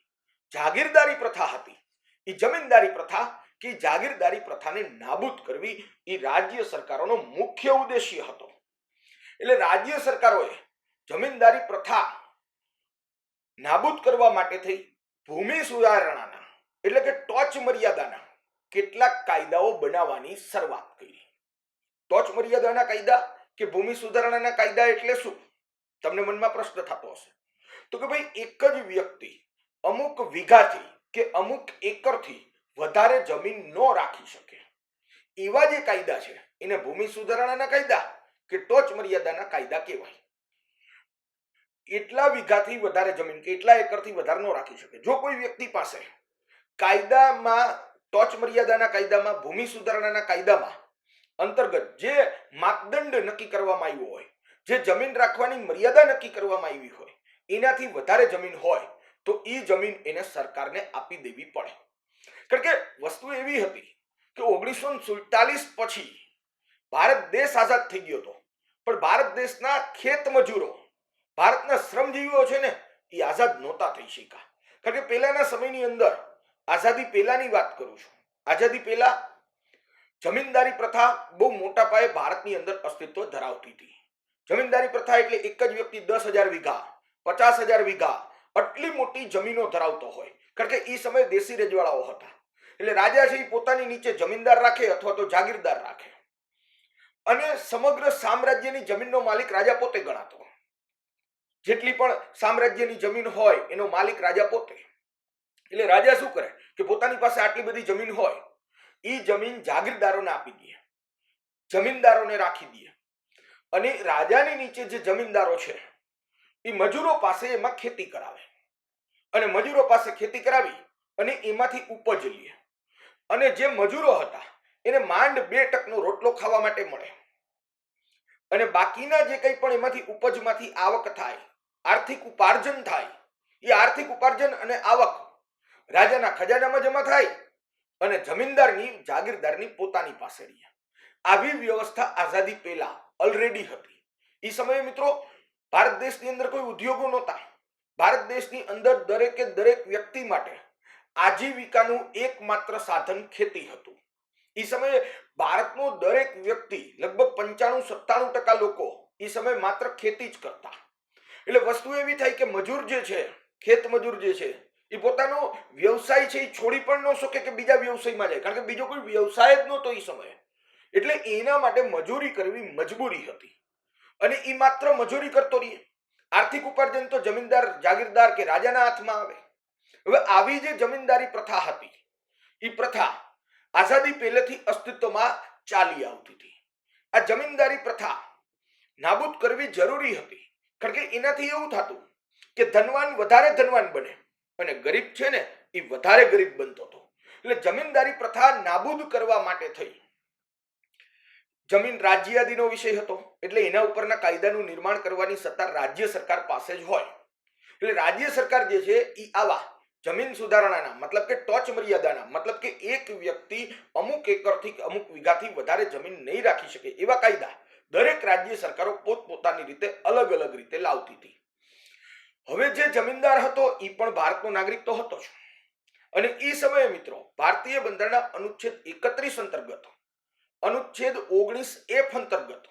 જાગીરદારી પ્રથા હતી, એ જમીનદારી પ્રથા કે જાગીરદારી પ્રથાને નાબૂદ કરવી એ રાજ્ય સરકારોનો મુખ્ય ઉદ્દેશ્ય હતો. એટલે રાજ્ય સરકારોએ જમીનદારી પ્રથા નાબૂદ કરવા માટે થઈ ભૂમિ સુધારણાના, એટલે કે ટોચ મર્યાદાના કેટલાક કાયદાઓ બનાવવાની શરૂઆત કરી. ટોચ મર્યાદાના કાયદા કે ભૂમિ સુધારણાના કાયદા એટલે શું? તમને મનમાં પ્રશ્ન થતો હશે. તો કે ભાઈ એક જ વ્યક્તિ અમુક વીઘાથી કે અમુક એકરથી વધારે જમીન ન રાખી શકે એવા જે કાયદા છે એને ભૂમિ સુધારણાના કાયદા કે ટોચ મર્યાદાના કાયદા કહેવાય. એટલા વીઘાથી વધારે જમીન કે એટલા એકરથી વધારે ન રાખી શકે. જો કોઈ વ્યક્તિ પાસે કાયદામાં ટોચ મર્યાદાના કાયદામાં, ભૂમિ સુધારણાના કાયદામાં અંતર્ગત જે માપદંડ નક્કી કરવામાં આવ્યો હોય, જે જમીન રાખવાની મર્યાદા નક્કી કરવામાં આવી હોય, એનાથી વધારે જમીન હોય તો એ જમીન એને સરકારને આપી દેવી પડે. કારણ કે વસ્તુ એવી હતી કે 1947 પછી ભારત દેશ આઝાદ થઈ ગયો હતો, પણ ભારત દેશના ખેત મજૂરો, ભારતના શ્રમજીવીઓ છે ને એ આઝાદ નહોતા થઈ શક્યા. કારણ કે પહેલાના સમયની અંદર, આઝાદી પહેલાની વાત કરું છું, આઝાદી પહેલા જમીનદારી પ્રથા બહુ મોટા પાયે ભારતની અંદર અસ્તિત્વ ધરાવતી હતી. જમીનદારી પ્રથા એટલે એક જ વ્યક્તિ 10,000 વીઘા, 50,000 વીઘા આટલી મોટી જમીનો ધરાવતો હોય. કારણ કે એ સમયે દેશી રજવાડાઓ હતા. એટલે રાજા છે એ પોતાની નીચે જમીનદાર રાખે અથવા તો જાગીરદાર રાખે અને સમગ્ર સામ્રાજ્યની જમીનનો માલિક રાજા પોતે ગણાતો. જેટલી પણ સામ્રાજ્યની જમીન હોય એનો માલિક રાજા પોતે. એટલે રાજા શું કરે કે પોતાની પાસે આટલી બધી જમીન હોય એ જમીન જાગીરદારોને આપી દે, જમીનદારોને રાખી દે અને રાજાની નીચે જે જમીનદારો છે એ મજૂરો પાસે એમાં ખેતી કરાવે અને મજૂરો પાસે ખેતી કરાવી અને એમાંથી ઉપજ લે અને જે મજૂરો હતા એને માંડ 2 ટકનો રોટલો ખાવા માટે મળે અને બાકીના જે કંઈ પણ એમાંથી ઉપજમાંથી આવક થાય, આર્થિક ઉપાર્જન થાય, એ આર્થિક ઉપાર્જન અને આવક રાજાના ખજાનામાં જમા થાય અને જમીનદારની જાગીરદારની પોતાની પાસે રહી. આવી વ્યવસ્થા આઝાદી પહેલા ઓલરેડી હતી. એ સમયે મિત્રો ભારત દેશની અંદર કોઈ ઉદ્યોગો નહોતા. ભારત દેશની અંદર દરેકે દરેક વ્યક્તિ માટે આજીવિકાનું એકમાત્ર સાધન ખેતી હતું. એ સમયે ભારતનો દરેક વ્યક્તિ લગભગ 95-97% લોકો એ સમયે માત્ર ખેતી જ કરતા. એટલે વસ્તુ એવી થાય કે મજૂર જે છે, ખેત મજૂર જે છે, એ પોતાનો વ્યવસાય છે એ છોડી પણ ન શકે કે બીજા વ્યવસાયમાં જાય, કારણ કે બીજો કોઈ વ્યવસાય જ નહોતો એ સમયે. એટલે એના માટે મજૂરી કરવી મજબૂરી હતી અને એ માત્ર મજૂરી કરતો રહે. આર્થિક ઉપાર્જન તો જમીનદાર, જાગીરદાર કે રાજાના હાથમાં આવે. હવે આવી જે જમીનદારી પ્રથા હતી, એ પ્રથા આઝાદી પહેલેથી અસ્તિત્વમાં ચાલી આવતી હતી. આ જમીનદારી પ્રથા નાબૂદ કરવી જરૂરી હતી, કારણ કે એનાથી એવું થતું કે ધનવાન વધારે ધનવાન બને અને ગરીબ છે ને એ વધારે ગરીબ બનતો હતો. એટલે જમીનદારી પ્રથા નાબૂદ કરવા માટે થઈ. જમીન રાજ્યાદીનો વિષય હતો, એટલે એના ઉપરના કાયદાનું નિર્માણ કરવાની સત્તા રાજ્ય સરકાર પાસે જ હોય. એટલે રાજ્ય સરકાર જે છે એ આવા જમીન સુધારણાના મતલબ કે ટોચ મર્યાદાના મતલબ કે એક વ્યક્તિ અમુક એકરથી અમુક વીઘાથી વધારે જમીન નહીં રાખી શકે એવા કાયદા દરેક રાજ્ય સરકારો પોતપોતાની રીતે અલગ અલગ રીતે લાવતી હતી. હવે જે જમીનદાર હતો એ પણ ભારતનો નાગરિક તો હતો જ. અને એ સમયે મિત્રો ભારતીય બંધારણના અનુચ્છેદ 31 અંતર્ગત, અનુચ્છેદ 19F અંતર્ગત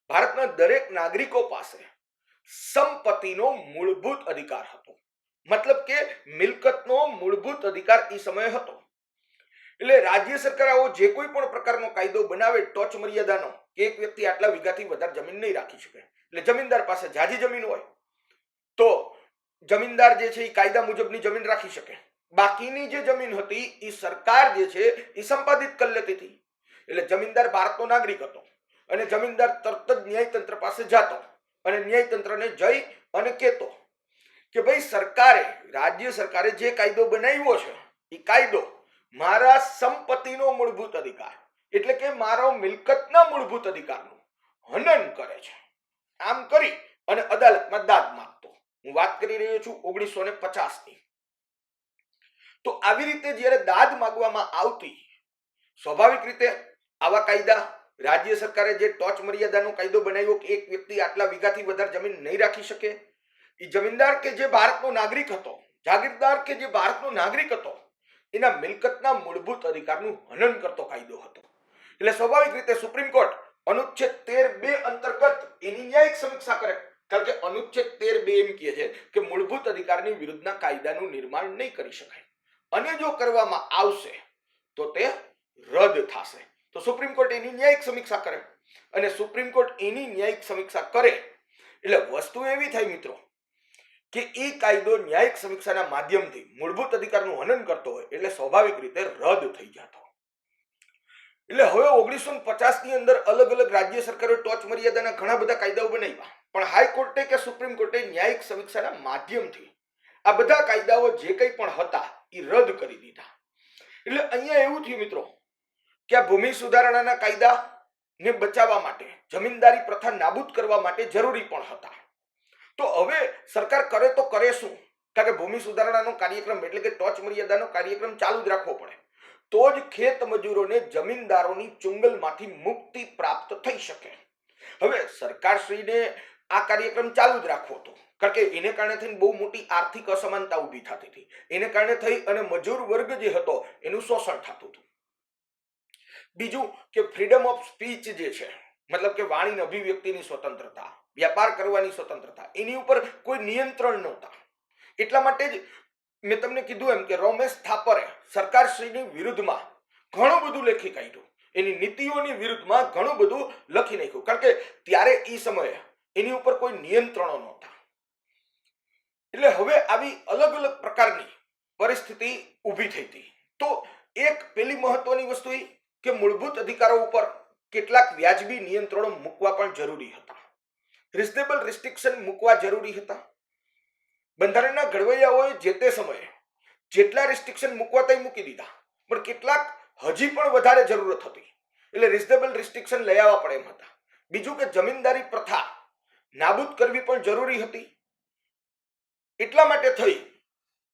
ભારતના દરેક નાગરિકો પાસે સંપત્તિનો મૂળભૂત અધિકાર હતો. મતલબ કે મિલકતનો મૂળભૂત અધિકાર એ સમયે હતો. એટલે રાજ્ય સરકાર આવો જે કોઈ પણ પ્રકારનો કાયદો બનાવે ટોચ મર્યાદાનો, એક વ્યક્તિ આટલા વીઘાથી વધારે જમીન નહીં રાખી શકે. એટલે જમીનદાર પાસે જાજી જમીન હોય તો જમીનદાર જે છે એ કાયદા મુજબની જમીન રાખી શકે. બાકીની જે જમીન હતી એ સરકાર જે છે એ સંપાદિત કરી લેતી હતી. એટલે જમીનદાર ભારતનો નાગરિક હતો અને જમીનદાર તરત જ ન્યાયતંત્ર પાસે જતો અને ન્યાયતંત્રને જઈ અને કહેતો કે ભાઈ સરકારે, રાજ્ય સરકારે જે કાયદો બનાવ્યો છે એ કાયદો મારા સંપત્તિનો મૂળભૂત અધિકાર એટલે કે મારો મિલકતના મૂળભૂત અધિકારનું હનન કરે છે. આમ કરી અને અદાલતમાં દાદ માંગતો. હું વાત કરી રહ્યો છું 1950ની. તો આવી રીતે જ્યારે દાદ માંગવામાં આવતી, સ્વાભાવિક રીતે આવા કાયદા રાજ્ય સરકારે જે ટોચ મર્યાદાનો કાયદો બનાવ્યો કે એક વ્યક્તિ આટલા વીઘાથી વધારે જમીન નહીં રાખી શકે, એ જમીનદાર કે જે ભારતનો નાગરિક હતો, જાગીરદાર કે જે ભારતનો નાગરિક હતો, એના મિલકતના મૂળભૂત અધિકારનું હનન કરતો કાયદો હતો. એટલે સ્વાભાવિક રીતે સુપ્રીમ કોર્ટ અનુચ્છેદ 13(2) અંતર્ગત એની ન્યાયિક સમીક્ષા કરે, કારણ કે અનુચ્છેદ 13(2) એમ કહે છે કે મૂળભૂત અધિકારની વિરુદ્ધના કાયદાનું નિર્માણ નહીં કરી શકાય અને જો કરવામાં આવશે તો તે રદ થશે. તો સુપ્રીમ કોર્ટ એની ન્યાયિક સમીક્ષા કરે અને સુપ્રીમ કોર્ટ એની ન્યાયિક સમીક્ષા કરે એટલે વસ્તુ એવી થાય મિત્રો કે એ કાયદો ન્યાયિક સમીક્ષાના માધ્યમથી મૂળભૂત અધિકારનું હનન કરતો હોય એટલે સ્વાભાવિક રીતે રદ થઈ જતો. એટલે હવે 1950ની અંદર અલગ અલગ રાજ્ય સરકારોએ ટોચ મર્યાદાના ઘણા બધા કાયદાઓ બનાવ્યા, પણ હાઈકોર્ટે કે સુપ્રીમ કોર્ટે ન્યાયિક સમીક્ષાના માધ્યમથી આ બધા કાયદાઓ જે કંઈ પણ હતા એ રદ કરી દીધા. એટલે અહીંયા એવું થયું મિત્રો કે આ ભૂમિ સુધારણાના કાયદાને બચાવવા માટે, જમીનદારી પ્રથા નાબૂદ કરવા માટે જરૂરી પણ હતા. તો હવે સરકાર કરે તો કરે શું? કારણ કે ભૂમિ સુધારણાનો કાર્યક્રમ એટલે કે ટોચ મર્યાદાનો કાર્યક્રમ ચાલુ જ રાખવો પડે, તો જ ખેત મજૂરોને જમીનદારોની ચુંગલમાંથી મુક્તિ પ્રાપ્ત થઈ શકે. હવે સરકારશ્રીને આ કાર્યક્રમ ચાલુ જ રાખવો હતો, કારણ કે એને કારણે થઈને બહુ મોટી આર્થિક અસમાનતા ઊભી થતી હતી. એને કારણે થઈ અને મજૂર વર્ગ જે હતો એનું શોષણ થતું હતું. બીજું કે ફ્રીડમ ઓફ સ્પીચ જે છે, મતલબ કે વાણીની અભિવ્યક્તિની સ્વતંત્રતા, વ્યાપાર કરવાની સ્વતંત્રતા, એની ઉપર કોઈ નિયંત્રણ નહોતા. એટલા માટે જ મેં તમને કીધું એમ કે રોમેશ થાપરે સરકારશ્રીની વિરુદ્ધમાં ઘણું બધું લખી કાઢ્યું, એની નીતિઓની વિરુદ્ધમાં ઘણું બધું લખી નાખ્યું, કારણ કે ત્યારે એ સમયે એની ઉપર કોઈ નિયંત્રણો નહોતા. એટલે હવે આવી અલગ અલગ પ્રકારની પરિસ્થિતિ ઊભી થઈ હતી. તો એક પેલી મહત્વની વસ્તુ એ કે મૂળભૂત અધિકારો ઉપર કેટલાક વ્યાજબી નિયંત્રણો મૂકવા પણ જરૂરી હતા. રિઝનેબલ રિસ્ટ્રિક્શન મૂકવા જરૂરી હતા. બંધારણના ઘડવૈયાઓએ જે તે સમયે જેટલા રિસ્ટ્રિક્શન મૂકવા તે મૂકી દીધા, પણ કેટલાક હજી પણ વધારે જરૂરત હતી, એટલે રિઝનેબલ રિસ્ટ્રિક્શન લઈ આવવા પડે એમ હતા. બીજું કે જમીનદારી પ્રથા નાબૂદ કરવી પણ જરૂરી હતી. એટલા માટે થઈ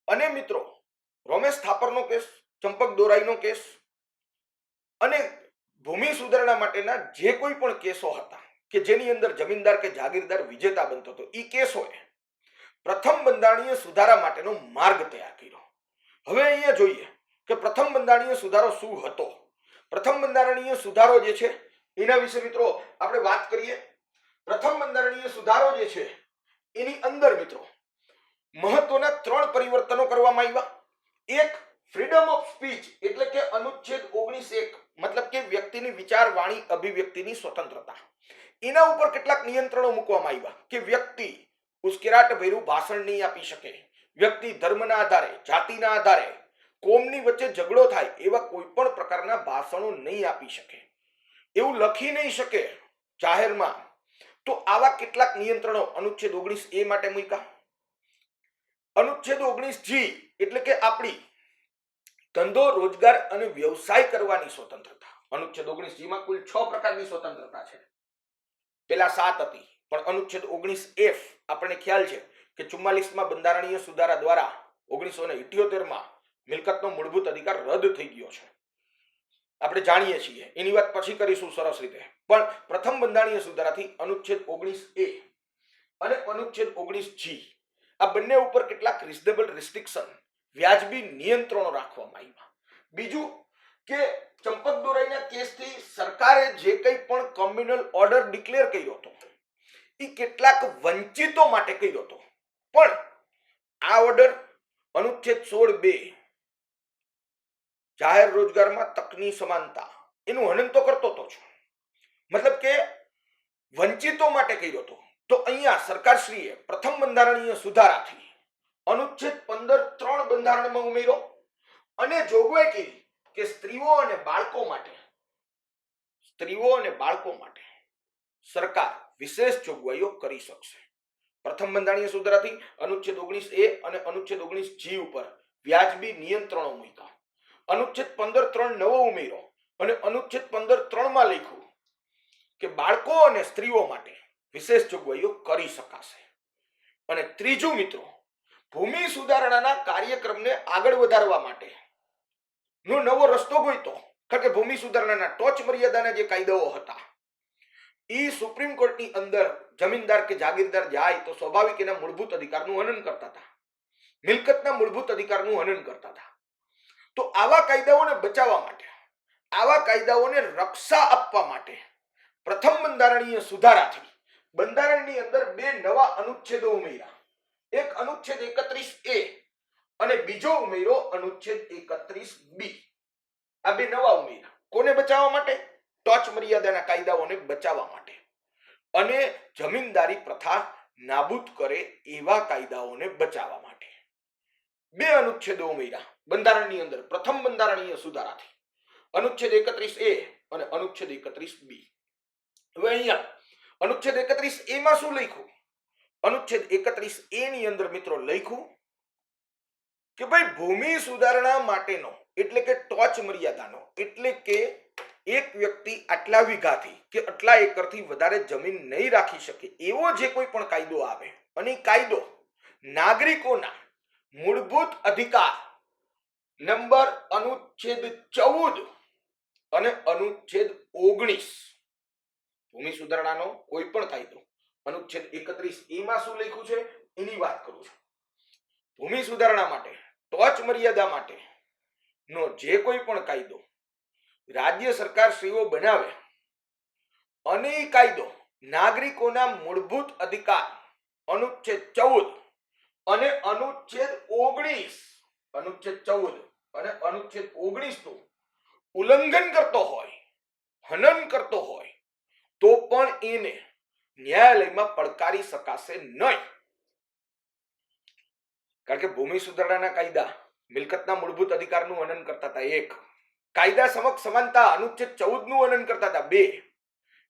અને મિત્રો રોમેશ થાપરનો કેસ, ચંપક દોરાઈનો કેસ, અને ભૂમિ સુધારણા માટેના જે કોઈ પણ કેસો હતા કે જેની અંદર જમીનદાર કે જાગીરદાર વિજેતા બનતો હતો, એ કેસોએ પ્રથમ બંધારણીય સુધારા માટેનો માર્ગ તૈયાર કર્યો. હવે અહીંયા જોઈએ કે પ્રથમ બંધારણીય સુધારો શું હતો. પ્રથમ બંધારણીય સુધારો જે છે એના વિશે મિત્રો આપણે વાત કરીએ. પ્રથમ બંધારણીય સુધારો જે છે એની અંદર મિત્રો મહત્વના 3 પરિવર્તનો કરવામાં આવ્યા. એક, ફ્રીડમ ઓફ સ્પીચ એટલે કે અનુચ્છેદ 19(1) મતલબ કે વ્યક્તિની વિચાર, વાણી, અભિવ્યક્તિની સ્વતંત્રતા. એના ઉપર કેટલાક નિયંત્રણો મૂકવામાં આવ્યા કે વ્યક્તિ ઉશ્કેરાટ ભર્યું ભાષણ નહીં આપી શકે, વ્યક્તિ ધર્મના આધારે, જાતિના આધારે, કોમની વચ્ચે ઝઘડો થાય એવા કોઈ પણ પ્રકારના ભાષણો નહીં આપી શકે, એવું લખી નહીં શકે જાહેરમાં. તો આવા કેટલાક નિયંત્રણો અનુચ્છેદ 19(a) માટે મૂક્યા. અનુચ્છેદ 19(g) એટલે કે આપણી ધંધો, રોજગાર અને વ્યવસાય કરવાની સ્વતંત્રતા. અનુચ્છેદ 19(g) માં કુલ 6 પ્રકારની સ્વતંત્રતા છે. પેલા 7 હતી, પણ અનુચ્છેદ 19(f) આપણને ખ્યાલ છે કે 44માં બંધારણીય સુધારા દ્વારા 1978માં મિલકતનો મૂળભૂત અધિકાર રદ થઈ ગયો છે. આપણે જાણીએ છીએ, એની વાત પછી કરીશું સરસ રીતે. પણ પ્રથમ બંધારણીય સુધારાથી અનુચ્છેદ 19(a) અને અનુચ્છેદ 19(g) આ બંને ઉપર કેટલાક રિઝનેબલ રિસ્ટ્રિક્શન, વ્યાજબી નિયંત્રણો રાખવામાં આવ્યા. બીજું કે ચંપક દોરાઈના કેસથી સરકારે જે કંઈ પણ કોમ્યુનલ ઓર્ડર ડિક્લેર કર્યો હતો એ કેટલાક વંચિતો માટે કર્યો હતો. પણ આ ઓર્ડર અનુચ્છેદ 16(2) જાહેર રોજગારમાં તકની સમાનતા એનું હનન તો કરતો હતો જ, મતલબ કે વંચિતો માટે કર્યો હતો. તો અહીંયા સરકારશ્રીએ પ્રથમ બંધારણીય સુધારાથી અનુચ્છેદ 15(3) બંધારણમાં ઉમેર્યો અને જોગવાઈ કરી કે સ્ત્રીઓ અને બાળકો માટે સરકાર વિશેષ જોગવાઈઓ કરી શકશે. પ્રથમ બંધારણીય સુધારાથી અનુચ્છેદ 19(a) અને અનુચ્છેદ 19(g) ઉપર વ્યાજબી નિયંત્રણો મૂક્યા. અનુચ્છેદ 15(3) નવો ઉમેર્યો અને અનુચ્છેદ 15(3) માં લખ્યું કે બાળકો અને સ્ત્રીઓ માટે વિશેષ જોગવાઈઓ કરી શકાશે. અને ત્રીજું મિત્રો, ભૂમિ સુધારણાના કાર્યક્રમને આગળ વધારવા માટે નો નવો રસ્તો ગોઈતો. કારણ કે ભૂમિ સુધારણાના ટોચ મર્યાદાના જે કાયદાઓ હતા એ સુપ્રીમ કોર્ટની અંદર જમીનદાર કે જાગીરદાર જાય તો સ્વાભાવિક એના મૂળભૂત અધિકારનું હનન કરતા હતા, મિલકતના મૂળભૂત અધિકારનું હનન કરતા હતા. તો આવા કાયદાઓને બચાવવા માટે, આવા કાયદાઓને રક્ષા આપવા માટે પ્રથમ બંધારણીય સુધારાથી બંધારણની અંદર 2 નવા અનુચ્છેદો ઉમેર્યા. એક અનુચ્છેદ 31(a) અને બીજો ઉમેર્યો અનુચ્છેદ 31(b). આ 2 નવા ઉમેર્યા. કોને બચાવવા માટે? ટોચ મર્યાદાના કાયદાઓને બચાવવા માટે અને જમીનદારી પ્રથા નાબૂદ કરે એવા કાયદાઓને બચાવવા માટે 2 અનુચ્છેદો ઉમેર્યા બંધારણની અંદર પ્રથમ બંધારણીય સુધારાથી, અનુચ્છેદ 31(a) અને અનુચ્છેદ 31(b). હવે અહીંયા અનુચ્છેદ 31(a) માં શું લખ્યું? અનુચ્છેદ 31(a) ની અંદર મિત્રો લખ્યું કે ભાઈ ભૂમિ સુધારણા માટેનો એટલે કે ટોચ મર્યાદાનો એટલે કે એક વ્યક્તિ આટલા વીઘાથી કે આટલા એકરથી વધારે જમીન નહીં રાખી શકે એવો જે કોઈ પણ કાયદો આવે અને કાયદો નાગરિકોના મૂળભૂત અધિકાર નંબર અનુચ્છેદ 14 અને અનુચ્છેદ 19, ભૂમિ સુધારણાનો કોઈ પણ કાયદો અનુચ્છેદ 31(a) માં શું લખ્યું છે એની વાત કરું છું. ભૂમિ સુધારણા માટે ટોચ મર્યાદા માટે નો જે કોઈ પણ કાયદો રાજ્ય સરકાર શ્રીઓ બનાવે અને એ કાયદો નાગરિકોના મૂળભૂત અધિકાર અનુચ્છેદ 14 અને અનુચ્છેદ 19 નું ઉલ્લંઘન કરતો હોય, હનન કરતો હોય તો પણ એને ન્યાયાલયમાં પડકારી શકાશે નહીં. કારણ કે ભૂમિ સુધારણાના કાયદા મિલકતના મૂળભૂત અધિકારનું હનન કરતા હતા 1, કાયદા સમક્ષ સમાનતા અનુચ્છેદ 14 નું હનન કરતા હતા 2.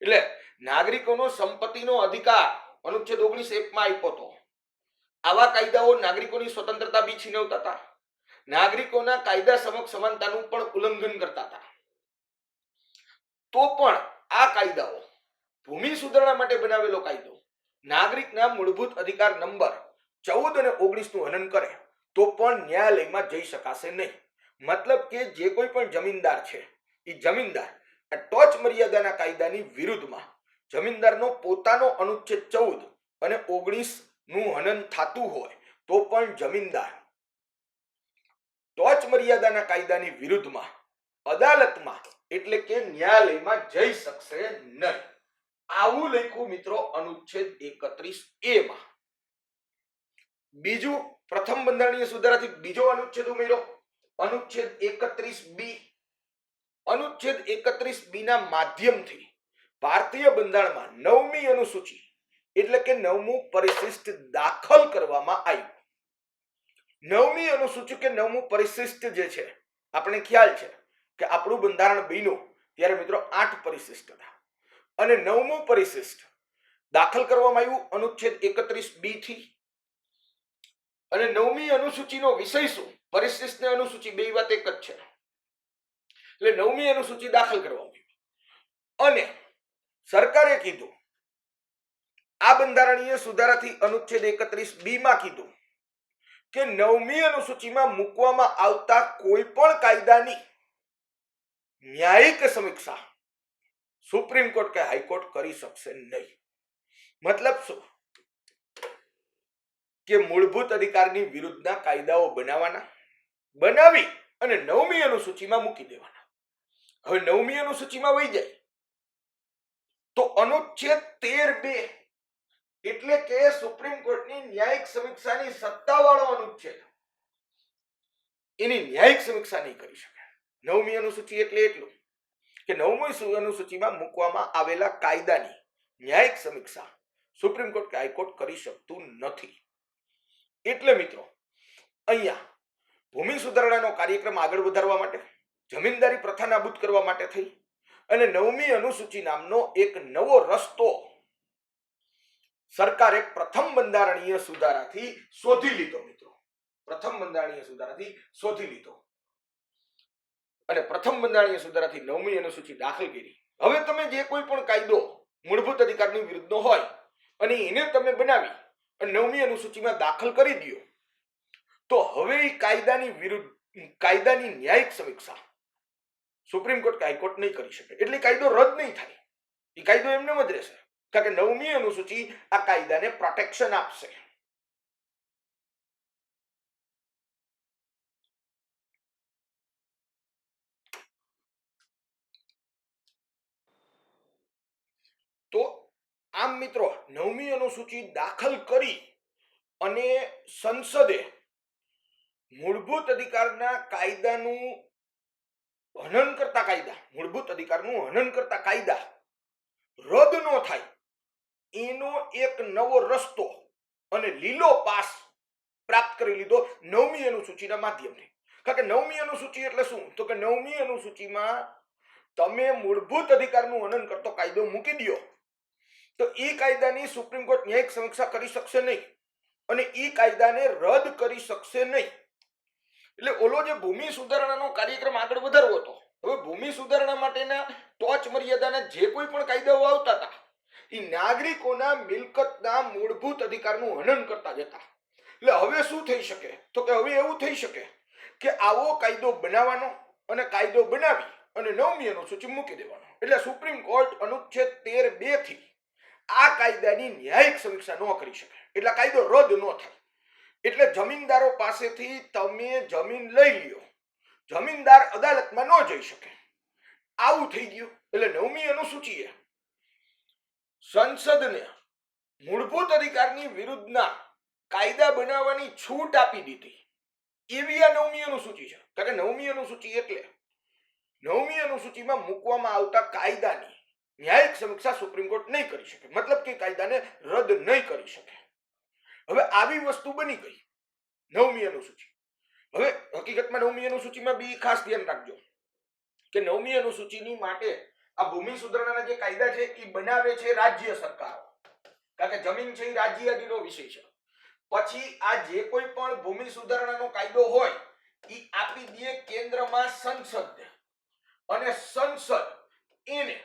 એટલે નાગરિકોનો સંપત્તિનો અધિકાર અનુચ્છેદ 19(1) માં આપ્યો હતો. આવા કાયદાઓ નાગરિકોની સ્વતંત્રતા બી છીનવતા હતા, નાગરિકોના કાયદા સમક્ષ સમાનતાનું પણ ઉલ્લંઘન કરતા હતા. તો પણ આ કાયદાઓ ભૂમિ સુધારણા માટે બનાવેલો કાયદો નાગરિકના મૂળભૂત અધિકાર નંબર 14 અને 19 નું હનન કરે તો પણ ન્યાયાલયમાં જઈ શકાશે નહીં. મતલબ કે જે કોઈ પણ જમીનદાર છે એ જમીનદાર આ ટોચ મર્યાદાના કાયદાની વિરુદ્ધમાં જમીનદારનો પોતાનો અનુચ્છેદ 14 અને 19 નું હનન થતું હોય તો પણ જમીનદાર ટોચ મર્યાદાના કાયદાની વિરુદ્ધમાં અદાલતમાં એટલે કે ન્યાયાલયમાં જઈ શકશે નહીં. આવું લખ્યું મિત્રો અનુચ્છેદ 31A માં. બીજું પ્રથમ બંધારણીય સુધારાથી બીજો અનુચ્છેદ ઉમેર્યો અનુચ્છેદ 31B. અનુચ્છેદ 31B ના માધ્યમથી ભારતીય બંધારણમાં 9મી અનુસૂચિ એટલે કે 9મું પરિશિષ્ટ દાખલ કરવામાં આવ્યું. 9મી અનુસૂચિ કે 9મું પરિશિષ્ટ જે છે આપણે ખ્યાલ છે કે આપણું બંધારણ બન્યું ત્યારે મિત્રો 8 પરિશિષ્ટ હતા અને 9મું પરિશિષ્ટ દાખલ કરવામાં આવ્યું અનુચ્છેદ 31B થી. અને 9મી અનુસૂચિનો વિષય શું? પરિશિષ્ટ ને અનુસૂચિ બે વાત એક જ છે. એટલે 9મી અનુસૂચિ દાખલ કરવામાં આવી અને સરકારે કીધું આ બંધારણીય સુધારાથી અનુચ્છેદ 31B માં કીધું કે 9મી અનુસૂચિમાં મૂકવામાં આવતા કોઈ પણ કાયદાની ન્યાયિક સમીક્ષા સુપ્રીમ કોર્ટ કે હાઈકોર્ટ કરી શકશે નહીં. મતલબ શું કે મૂળભૂત અધિકારની વિરુદ્ધના કાયદાઓ બનાવી અને 9મી અનુસૂચિમાં મૂકી દેવાના. હવે 9મી અનુસૂચિમાં વહી જાય તો અનુચ્છેદ 13(2) એટલે કે સુપ્રીમ કોર્ટની ન્યાયિક સમીક્ષાની સત્તાવાળો અનુચ્છેદ એની ન્યાયિક સમીક્ષા નહીં કરી શકે. 9મી અનુસૂચિ એટલે એટલું કે 9મી અનુસૂચિમાં મૂકવામાં આવેલા કાયદાની ન્યાયિક સમીક્ષા સુપ્રીમ કોર્ટ કે હાઈકોર્ટ કરી શકતું નથી. એટલે મિત્રો અહીંયા ભૂમિ સુધારણાનો કાર્યક્રમ આગળ વધારવા માટે, જમીનદારી પ્રથા નાબૂદ કરવા માટે થઈ અને 9મી અનુસૂચિ નામનો એક નવો રસ્તો સરકારે પ્રથમ બંધારણીય સુધારાથી શોધી લીધો. મિત્રો પ્રથમ બંધારણીય સુધારાથી શોધી લીધો અને પ્રથમ બંધારણીય સુધારાથી 9મી અનુસૂચિ દાખલ કરી. હવે તમે જે કોઈ પણ કાયદો મૂળભૂત અધિકારની વિરુદ્ધનો હોય અને એને તમે બનાવી અને 9મી અનુસૂચિમાં દાખલ કરી દો તો હવે એ કાયદાની ન્યાયિક સમીક્ષા સુપ્રીમ કોર્ટ કે હાઈકોર્ટ નહીં કરી શકે. એટલે કાયદો રદ નહીં થાય, એ કાયદો એમને જ રહેશે કારણ કે 9મી અનુસૂચિ આ કાયદાને પ્રોટેક્શન આપશે. તો આમ મિત્રો 9મી અનુસૂચિ દાખલ કરી અને સંસદે મૂળભૂત અધિકારના કાયદાનું હનન કરતા કાયદા મૂળભૂત અધિકારનું હનન કરતા કાયદા રદ ન થાય એનો એક નવો રસ્તો અને લીલો પાસ પ્રાપ્ત કરી લીધો 9મી અનુસૂચિના માધ્યમથી. કારણ કે 9મી અનુસૂચિ એટલે શું? તો કે 9મી અનુસૂચિમાં તમે મૂળભૂત અધિકારનું હનન કરતો કાયદો મૂકી દો તો એ કાયદાની સુપ્રીમ કોર્ટ ન્યાયિક સમીક્ષા કરી શકશે નહીં અને એ કાયદાને રદ કરી શકશે નહીં. એટલે ઓલો જે ભૂમિ સુધારણાનો કાર્યક્રમ આગળ વધારવો હતો, હવે ભૂમિ સુધારણા માટેના ટોચ મર્યાદાના જે કોઈ પણ કાયદાઓ આવતા હતા એ નાગરિકોના મિલકતના મૂળભૂત અધિકારનું હનન કરતા જતા. એટલે હવે શું થઈ શકે? તો કે હવે એવું થઈ શકે કે આવો કાયદો બનાવવાનો અને કાયદો બનાવી અને 9મી અનુસૂચિ મૂકી દેવાનો. એટલે સુપ્રીમ કોર્ટ અનુચ્છેદ 13(2) થી આ કાયદાની ન્યાયિક સમીક્ષા ન કરી શકે, એટલે કાયદો રદ ન થાય. એટલે જમીનદારો પાસેથી તમે જમીન લઈ લ્યો, જમીનદાર અદાલતમાં ન જઈ શકે, આવું થઈ ગયું. એટલે 9મી અનુસૂચિએ સંસદને મૂળભૂત અધિકારની વિરુદ્ધના કાયદા બનાવવાની છૂટ આપી દીધી. એવી આ 9મી અનુસૂચિ છે. કારણ કે 9મી અનુસૂચિ એટલે 9મી અનુસૂચિમાં મૂકવામાં આવતા કાયદાની ન્યાયિક સમીક્ષા સુપ્રીમ કોર્ટ નહીં કરી શકે, મતલબ કે કાયદાને રદ નહીં કરી શકે. હવે આવી વસ્તુ બની ગઈ 9મી અનુસૂચિ. હવે હકીકતમાં 9મી અનુસૂચિમાં બી ખાસ ધ્યાન રાખજો કે 9મી અનુસૂચિની માટે આ ભૂમિ સુધારણાના જે કાયદા છે એ બનાવે છે રાજ્ય સરકારો, કારણ કે જમીન છે એ રાજ્યાદીનો વિષય છે. પછી આ જે કોઈ પણ ભૂમિ સુધારણાનો કાયદો હોય એ આપી દે કેન્દ્રમાં સંસદને અને સંસદ એને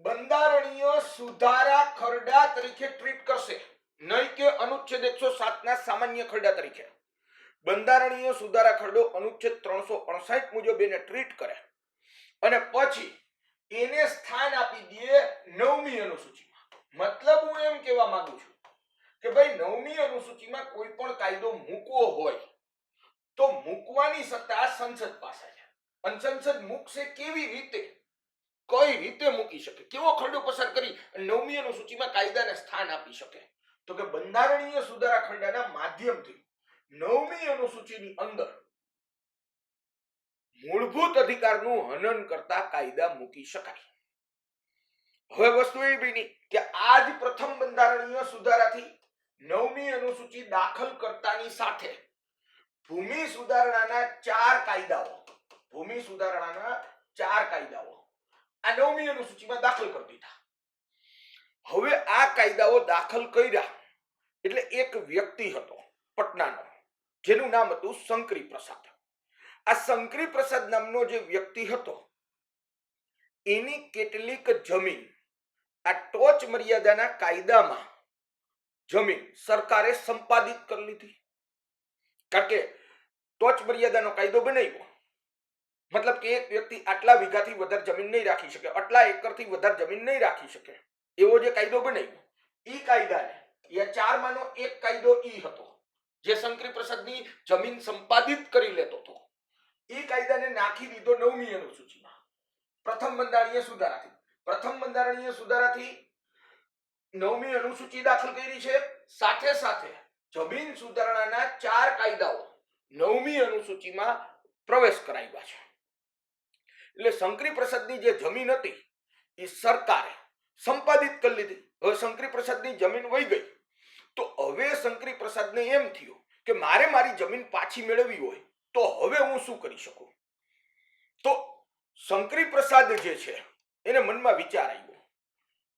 બંધારણીય સુધારા ખરડા તરીકે ટ્રીટ કરશે, નહીં કે અનુચ્છેદ 107 ના સામાન્ય ખરડા તરીકે. બંધારણીય સુધારા ખરડો અનુચ્છેદ 359 મુજબ એને ટ્રીટ કરે અને પછી એને સ્થાન આપી દઈએ 9મી અનુસૂચિમાં. મતલબ હું એમ કહેવા માંગુ છું કે ભાઈ 9મી અનુસૂચિમાં કોઈ પણ કાયદો મૂકવો હોય તો મૂકવાની સત્તા સંસદ પાસે છે. અને સંસદ મૂકશે કેવી રીતે, કઈ રીતે મૂકી શકે, કેવો ખરડો પસાર કરી 9મી અનુસૂચિમાં કાયદાને સ્થાન આપી શકે? તો કે બંધારણીય સુધારા ખરડાના માધ્યમથી 9મી અનુસૂચિની અંદર મૂળભૂત અધિકારનું હનન કરતા કાયદા મૂકી શકાય. હવે વસ્તુ એ બની કે આ જ પ્રથમ બંધારણીય સુધારાથી 9મી અનુસૂચિ દાખલ કરતાની સાથે ભૂમિ સુધારણાના 4 કાયદાઓ આ 9મી અનુસૂચિમાં દાખલ કરી દીધા. હવે આ કાયદાઓ દાખલ કર્યા એટલે એક વ્યક્તિ હતો પટનાનો, જેનું નામ હતું શંકરી પ્રસાદ. આ શંકરી પ્રસાદ નામનો જે વ્યક્તિ હતો એની કેટલીક જમીન આ ટોચ મર્યાદાના કાયદામાં જમીન સરકારે સંપાદિત કરી લીધી. કારણ કે ટોચ મર્યાદાનો કાયદો બનાવ્યો મતલબ કે એક વ્યક્તિ આટલા વીઘાથી વધારે જમીન નહીં રાખી શકે, આટલા એકરથી વધારે જમીન નહીં રાખી શકે, એવો જે કાયદો બનાવ્યો એ કાયદાને એ 4 માંનો એક કાયદો ઈ હતો જે શંકરી પ્રસાદની જમીન સંપાદિત કરી લેતો હતો. એ કાયદાને નાખી દીધો 9મી અનુસૂચિમાં પ્રથમ બંધારણીય સુધારાથી 9મી અનુસૂચિ દાખલ કરી છે. સાથે સાથે જમીન સુધારણાના 4 કાયદાઓ 9મી અનુસૂચિમાં પ્રવેશ કરાવ્યા છે. એટલે શંકરી પ્રસાદની જે જમીન હતી એ સરકારે સંપાદિત કરી લીધી. હવે શંકરી પ્રસાદની જમીન વહી ગઈ તો હવે શંકરી પ્રસાદને એમ થયું કે મારે મારી જમીન પાછી મેળવવી હોય તો હવે હું શું કરી શકું? તો શંકરી પ્રસાદ જે છે એને મનમાં વિચાર આવ્યો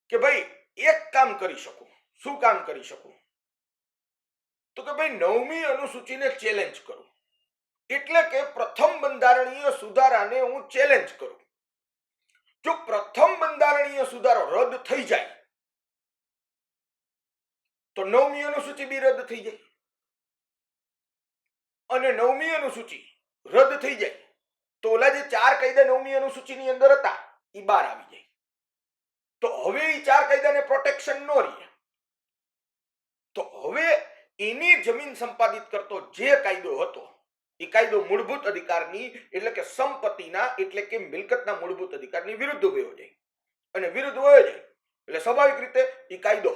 કે ભાઈ એક કામ કરી શકું. શું કામ કરી શકું? તો કે ભાઈ 9મી અનુસૂચિને ચેલેન્જ કરું. એટલે કે પ્રથમ બંધારણીય સુધારાને હું ચેલેન્જ કરું. જો પ્રથમ બંધારણીય સુધારો રદ થઈ જાય તો 9મી અનુસૂચિ બી રદ થઈ જાય, અને 9મી અનુસૂચિ રદ થઈ જાય તો ઓલા જે 4 કાયદા 9મી અનુસૂચિની અંદર હતા એ બહાર આવી જાય. તો હવે એ 4 કાયદાને પ્રોટેક્શન ન રહે. તો હવે એની જમીન સંપાદિત કરતો જે કાયદો હતો એ કાયદો મૂળભૂત અધિકારની એટલે કે સંપત્તિના એટલે કે મિલકતના મૂળભૂત અધિકારની વિરુદ્ધ વયો જાય. અને વિરુદ્ધ વયો જાય એટલે સ્વાભાવિક રીતે એ કાયદો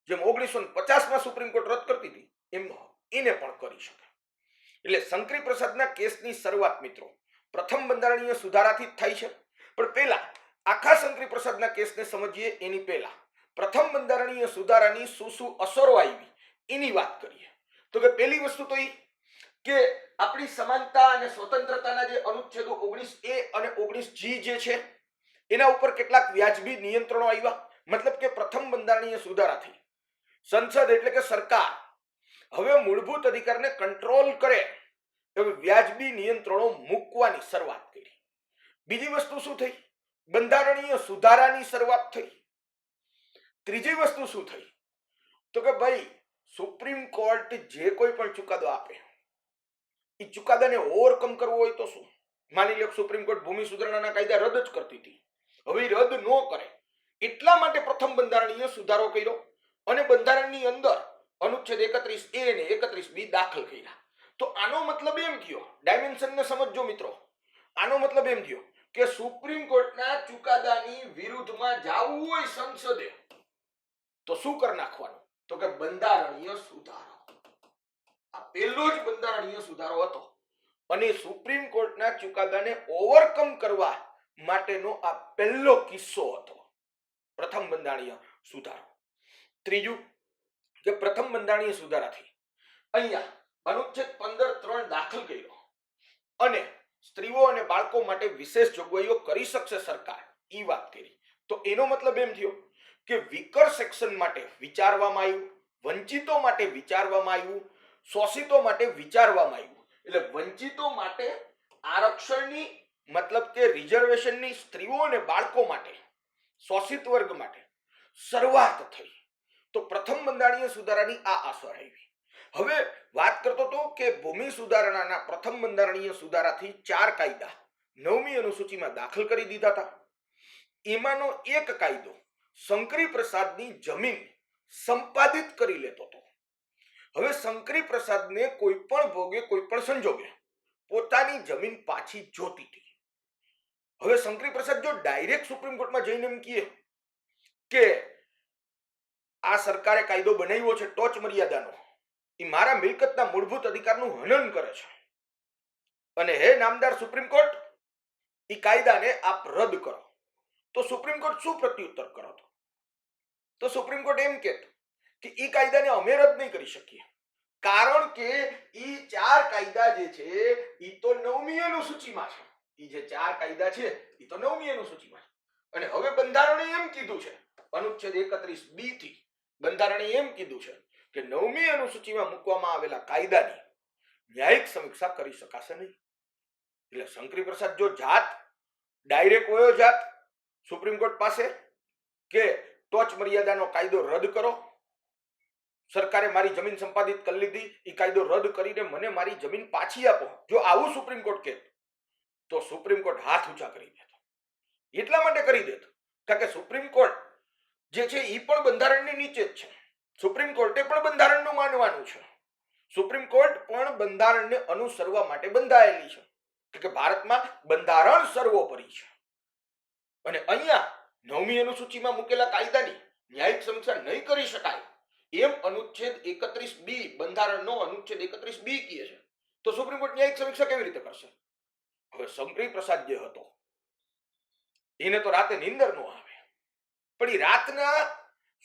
જેમ 1950માં સુપ્રીમ કોર્ટ રદ કરતી હતી એમ એને પણ કરી શકે. એટલે શંકરી પ્રસાદના કેસની શરૂઆત મિત્રો પ્રથમ બંધારણીય સુધારાથી જ થાય છે. પણ પહેલા આખા શંકરી પ્રસાદના કેસને સમજીએ એની પહેલા પ્રથમ બંધારણીય સુધારાની શું અસરો આવી એની વાત કરીએ. તો કે પહેલી વસ્તુ તો એ કે આપણી સમાનતા અને સ્વતંત્રતાના જે અનુચ્છેદો 19A અને 19G જે છે એના ઉપર કેટલાક વ્યાજબી નિયંત્રણો આવ્યા. મતલબ કે પ્રથમ બંધારણીય સુધારાથી સંસદ એટલે કે સરકાર હવે મૂળભૂત અધિકારને કંટ્રોલ કરે એવા વ્યાજબી નિયંત્રણો મૂકવાની શરૂઆત કરી. બીજી વસ્તુ શું થઈ? બંધારણીય સુધારાની શરૂઆત થઈ. ત્રીજી વસ્તુ શું થઈ? તો કે ભાઈ સુપ્રીમ કોર્ટ જે કોઈ પણ ચુકાદો આપે એ ચુકાદાને ઓવરકમ કરવો હોય તો શું? માની લો સુપ્રીમ કોર્ટ ભૂમિ સુધારણાના કાયદા રદ જ કરતી હતી, હવે રદ ન કરે એટલા માટે પ્રથમ બંધારણીય સુધારો કર્યો અને બંધારણની અંદર અનુચ્છેદ 31A અને 31B દાખલ કર્યા. તો આનો મતલબ એમ થયો, ડાયમેન્શનને સમજજો મિત્રો, આનો મતલબ એમ થયો કે સુપ્રીમ કોર્ટના ચુકાદાની વિરુદ્ધમાં જવું હોય સંસદે તો શું કરી નાખવાનું? તો કે બંધારણીય સુધારો. આ પહેલો જ બંધારણીય સુધારો હતો અને સુપ્રીમ કોર્ટના ચુકાદાને ઓવરકમ કરવા માટેનો આ પહેલો કિસ્સો હતો, પ્રથમ બંધારણીય સુધારો. ત્રીજું કે પ્રથમ બંધારણીય સુધારાથી અહીંયા અનુચ્છેદ 15(3) દાખલ કર્યો અને સ્ત્રીઓ અને બાળકો માટે વિશેષ જોગવાઈઓ કરી શકશે સરકાર, એ વાત કરી. તો એનો મતલબ એમ થયો કે વીકર સેક્શન માટે વિચારવામાં આવ્યું, વંચિતો માટે વિચારવામાં આવ્યું, શોષિતો માટે વિચારવામાં આવ્યું. એટલે વંચિતો માટે આરક્ષણની મતલબ કે રિઝર્વેશનની, સ્ત્રીઓ અને બાળકો માટે, શોષિત વર્ગ માટે શરૂઆત થઈ. તો પ્રથમ બંધારણીય સુધારાની આ અસર આવી. હવે વાત કરતો હતો કે ભૂમિ સુધારણાના પ્રથમ બંધારણીય સુધારાથી 4 કાયદા 9મી અનુસૂચિમાં દાખલ કરી દીધા હતા. એમાંનો એક કાયદો શંકરી પ્રસાદની જમીન સંપાદિત કરી લેતો હતો. હવે શંકરી પ્રસાદને કોઈ પણ ભોગે કોઈ પણ સંજોગે પોતાની જમીન પાછી જોતી હતી. હવે શંકરી પ્રસાદ જો ડાયરેક્ટ સુપ્રીમ કોર્ટમાં જઈને એમ કહે કે આ સરકારે કાયદો બનાવ્યો છે ટોચ મર્યાદાનો, એ મારા મિલકતના મૂળભૂત અધિકારનું હનન કરે છે, અને હે નામદાર સુપ્રીમ કોર્ટ, એ કાયદાને આપ રદ કરો, તો સુપ્રીમ કોર્ટ શું પ્રત્યુત્તર કરો? તો સુપ્રીમ કોર્ટ એમ કહેત કે એ કાયદાને અમે રદ નહીં કરી શકીએ, કારણ કે એ 4 કાયદા જે છે એ તો 9મી અનુસૂચિમાં છે. એ જે 4 કાયદા છે એ તો 9મી અનુસૂચિમાં છે. અને હવે બંધારણે એમ કીધું છે, અનુચ્છેદ 31B થી બંધારણે એમ કીધું છે કે 9મી અનુસૂચિમાં મૂકવામાં આવેલા કાયદાની ન્યાયિક સમીક્ષા કરી શકાશે નહીં. એટલે શંકરી પ્રસાદ જો જાત ડાયરેક્ટ વયો જાત સુપ્રીમ કોર્ટ પાસે કે ટોચ મર્યાદાનો કાયદો રદ કરો, સરકારે મારી જમીન સંપાદિત કરી લીધી, એ કાયદો રદ કરીને મને મારી જમીન પાછી આપો, જો આવું સુપ્રીમ કોર્ટ કહે તો સુપ્રીમ કોર્ટ હાથ ઊંચા કરી દેતો. એટલા માટે કરી દેતો કારણ કે સુપ્રીમ કોર્ટ જે છે એ પણ બંધારણની નીચે જ છે. સુપ્રીમ કોર્ટે પણ બંધારણનું માનવાનું છે. સુપ્રીમ કોર્ટ પણ બંધારણને અનુસરવા માટે બંધાયેલી છે કે ભારતમાં બંધારણ સર્વોપરી છે. અને અહીંયા 9મી અનુસૂચિમાં મૂકેલા કાયદાની ન્યાયિક સમીક્ષા નહીં કરી શકાય એમ અનુચ્છેદ 31B બંધારણનો અનુચ્છેદ 31B કહે છે, તો સુપ્રીમ કોર્ટ ન્યાયિક સમીક્ષા કેવી રીતે કરશે? હવે શંકરી પ્રસાદ જે હતો એને તો રાતે નીંદર નો આવે, પણ એ રાતના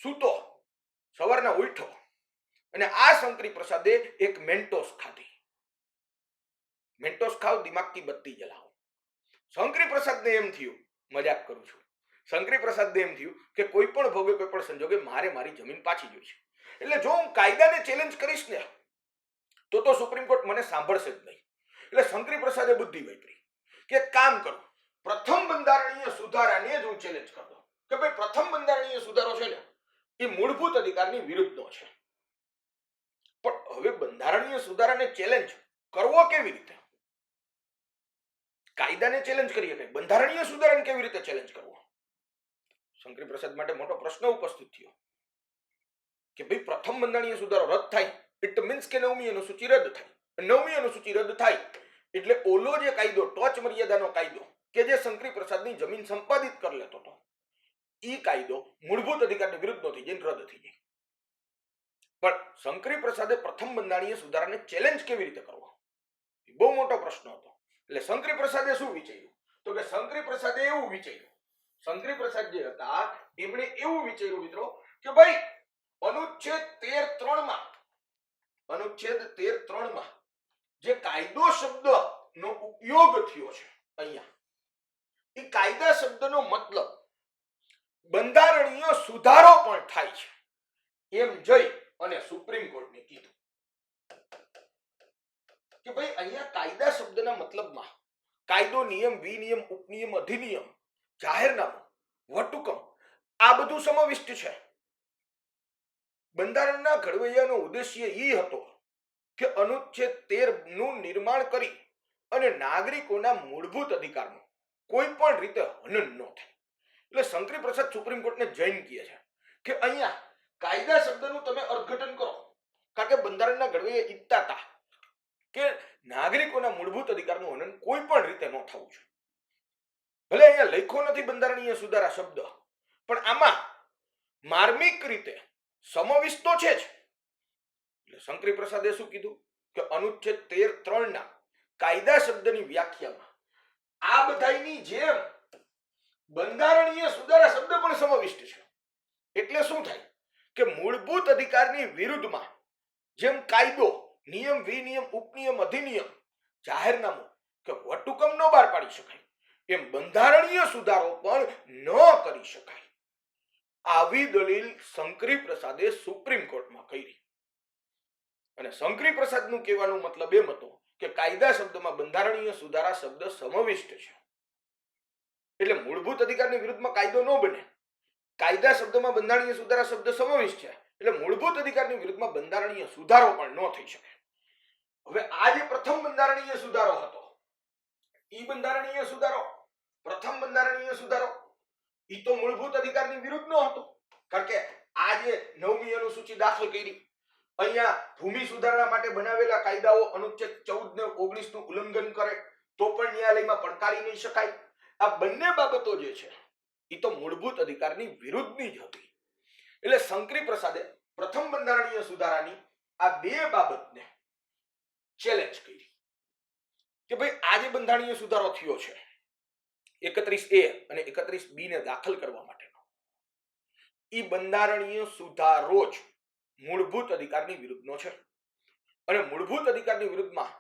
સૂતો, સવારના ઉઠ્યો અને આ શંકરી પ્રસાદે એક મેન્ટોસ ખાધી. મેન્ટોસ ખાવ, દિમાગથી બત્તી જલાવો. શંકરી પ્રસાદને એમ થયું, મજાક કરું છું, શંકરી પ્રસાદને એમ થયું કે કોઈ પણ ભોગે કોઈ પણ સંજોગે મારે મારી જમીન પાછી જોઈશે. એટલે જો હું કાયદાને ચેલેન્જ કરીશ ને તો સુપ્રીમ કોર્ટ મને સાંભળશે જ નહીં. એટલે શંકરી પ્રસાદે બુદ્ધિ વાપરી કે કામ કરું, પ્રથમ બંધારણીય સુધારાને જ હું ચેલેન્જ કરતો કે ભાઈ પ્રથમ બંધારણીય સુધારો છે ને એ મૂળભૂત અધિકારની વિરુદ્ધનો છે. પણ હવે બંધારણીય સુધારાને ચેલેન્જ કરવો કેવી રીતે? કાયદાને ચેલેન્જ કરી શકાય, બંધારણીય સુધારાને કેવી રીતે ચેલેન્જ કરવો? શંકરી પ્રસાદ માટે મોટો પ્રશ્ન ઉપસ્થિત થયો કે ભાઈ પ્રથમ બંધારણીય સુધારો રદ થાય ઇટ મીન્સ કે 9મી અનુસૂચિ રદ થાય. 9મી અનુસૂચિ રદ થાય એટલે ઓલો જે કાયદો ટોચ મર્યાદાનો કાયદો કે જે શંકરી પ્રસાદની જમીન સંપાદિત કરી લેતો હતો એ કાયદો મૂળભૂત અધિકારની વિરુદ્ધનો થઈ જઈને રદ થઈ જાય. પણ શંકરી પ્રસાદે પ્રથમ બંધારણીય સુધારાને ચેલેન્જ કેવી રીતે કરવો એ બહુ મોટો પ્રશ્ન હતો. એટલે શંકરી પ્રસાદે શું વિચાર્યું? તો કે શંકરી પ્રસાદે એવું વિચાર્યું, શંકરી પ્રસાદ જે હતા એમણે એવું વિચાર્યું મિત્રો કે ભાઈ અનુચ્છેદ 13(3) માં જે કાયદો શબ્દનો ઉપયોગ થયો છે અહીંયા, એ કાયદા શબ્દનો મતલબ બંધારણીય સુધારો પણ થાય છે એમ જઈ અને સુપ્રીમ કોર્ટને કીધું કે ભાઈ અહીંયા કાયદા શબ્દના મતલબમાં કાયદો, નિયમ, વિનિયમ, ઉપનિયમ, અધિનિયમ, જાહેરનામું, વટહુકમ આ બધું સમાવિષ્ટ છે. બંધારણના ઘડવૈયાનો ઉદ્દેશ્ય એ હતો કે અનુચ્છેદ 13 નું નિર્માણ કરી અને નાગરિકોના મૂળભૂત અધિકારનું કોઈ પણ રીતે હનન ન થાય. એટલે શંકરી પ્રસાદ સુપ્રીમ કોર્ટને જઈને કહે છે કે અહીંયા કાયદા શબ્દનું તમે અર્થઘટન કરો, કારણ કે બંધારણના ઘડવૈયા ઈચ્છતા હતા કે નાગરિકોના મૂળભૂત અધિકારનું હનન કોઈ પણ રીતે ન થવું જોઈએ. ભલે અહીંયા લખ્યો નથી બંધારણીય સુધારા શબ્દ, પણ આમાં માર્મિક રીતે સમાવિષ્ટ તો છે જ. એટલે શંકરી પ્રસાદે શું કીધું કે અનુચ્છેદ 13(3) ના કાયદા શબ્દની વ્યાખ્યામાં આ બધાની જેમ બંધારણીય સુધારા શબ્દ પણ સમાવિષ્ટ છે. એટલે શું થાય કે મૂળભૂત અધિકારની વિરુદ્ધમાં જેમ કાયદો, નિયમ, વિનિયમ, ઉપનિયમ, અધિનિયમ, જાહેરનામું કે વટહુકમ ન બહાર પાડી શકાય એમ બંધારણીય સુધારો પણ ન કરી શકાય. આવી દલીલ શંકરી પ્રસાદે સુપ્રીમ કોર્ટમાં કરી. અને શંકરી પ્રસાદનું કહેવાનું મતલબ એમ હતો કે કાયદા શબ્દમાં બંધારણીય સુધારા શબ્દ સમાવિષ્ટ છે, એટલે મૂળભૂત અધિકારની વિરુદ્ધમાં કાયદો ન બને. કાયદા શબ્દમાં બંધારણીય સુધારા શબ્દ સમાવિષ્ટ છે, એટલે મૂળભૂત અધિકારની વિરુદ્ધમાં બંધારણીય સુધારો પણ ન થઈ શકે. હવે આ જે પ્રથમ બંધારણીય સુધારો હતો ઈ બંધારણીય સુધારો, પ્રથમ બંધારણીય સુધારો, ઈ તો મૂળભૂત અધિકારની વિરુદ્ધનો હતો. કારણ કે આ જે 9મી અનુસૂચિ દાખલ કરી, અહીંયા ભૂમિ સુધારણા માટે બનાવેલા કાયદાઓ અનુચ્છેદ 14 ને 19 નું ઉલ્લંઘન કરે તો પણ ન્યાયાલયમાં પડકારી નહીં શકાય. આ બંને બાબતો જે છે એ તો મૂળભૂત અધિકારની વિરુદ્ધની જ હતી. એટલે શંકરી પ્રસાદે પ્રથમ બંધારણીય સુધારાની આ બે બાબતને ચેલેન્જ કરી કે ભાઈ આ જે બંધારણીય સુધારો થયો છે 31A અને 31B ને દાખલ કરવા માટેનો, ઈ બંધારણીય સુધારો જ મૂળભૂત અધિકારની વિરુદ્ધનો છે અને મૂળભૂત અધિકારની વિરુદ્ધમાં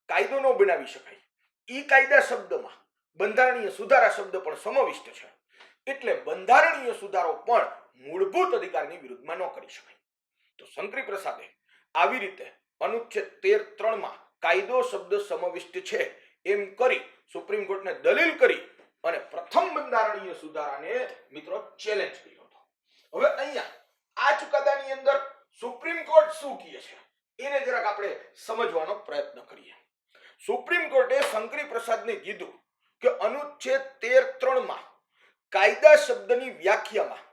કાયદો ન બનાવી શકાય. ઈ કાયદા શબ્દમાં બંધારણીય સુધારા શબ્દ પણ સમાવિષ્ટ છે. એટલે બંધારણીય સુધારો પણ મૂળભૂત અધિકારની વિરુદ્ધમાં ન કરી શકાય. તો શંકરી પ્રસાદે આવી રીતે અનુચ્છેદ 13(3) માં કાયદો શબ્દ સમાવિષ્ટ છે એમ કરી સુપ્રીમ કોર્ટને દલીલ કરી અને પ્રથમ બંધારણીય સુધારાને મિત્રો ચેલેન્જ કર્યો હતો. હવે અહીંયા આ ચુકાદાની અંદર સુપ્રીમ કોર્ટ શું કહે છે એને જરાક આપણે સમજવાનો પ્રયત્ન કરીએ. સુપ્રીમ કોર્ટે શંકરી પ્રસાદને કીધું કે અનુચ્છેદ 13(3) માં કાયદા શબ્દની વ્યાખ્યામાં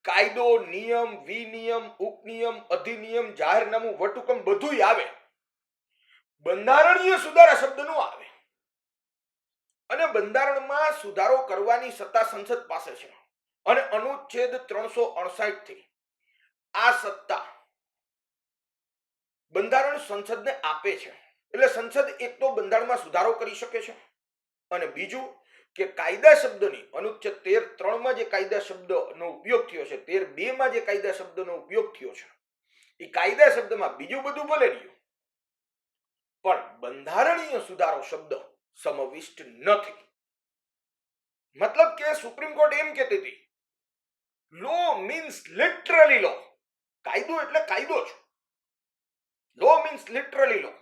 કાયદો, નિયમ, વિનિયમ, ઉપનિયમ, અધિનિયમ, જાહેરનામું, વટહુકમ બધુંય આવે, બંધારણીય સુધારા શબ્દ નો આવે. અને બંધારણમાં સુધારો કરવાની સત્તા સંસદ પાસે છે અને અનુચ્છેદ 368 થી આ સત્તા બંધારણ સંસદને આપે છે. એટલે સંસદ એક તો બંધારણમાં સુધારો કરી શકે છે અને બીજું કે કાયદા શબ્દની અનુચ્છેદ 13(3) માં જે કાયદા શબ્દનો ઉપયોગ થયો છે, 13(2) માં જે કાયદા શબ્દનો ઉપયોગ થયો છે, એ કાયદા શબ્દમાં બીજું બધું ભલે રહ્યું પણ બંધારણીય સુધારો શબ્દ સમાવિષ્ટ નથી. મતલબ કે સુપ્રીમ કોર્ટ એમ કહેતી હતી લો મીન્સ લિટરલી લો. કાયદો એટલે કાયદો જ. લો મીન્સ લિટરલી લો.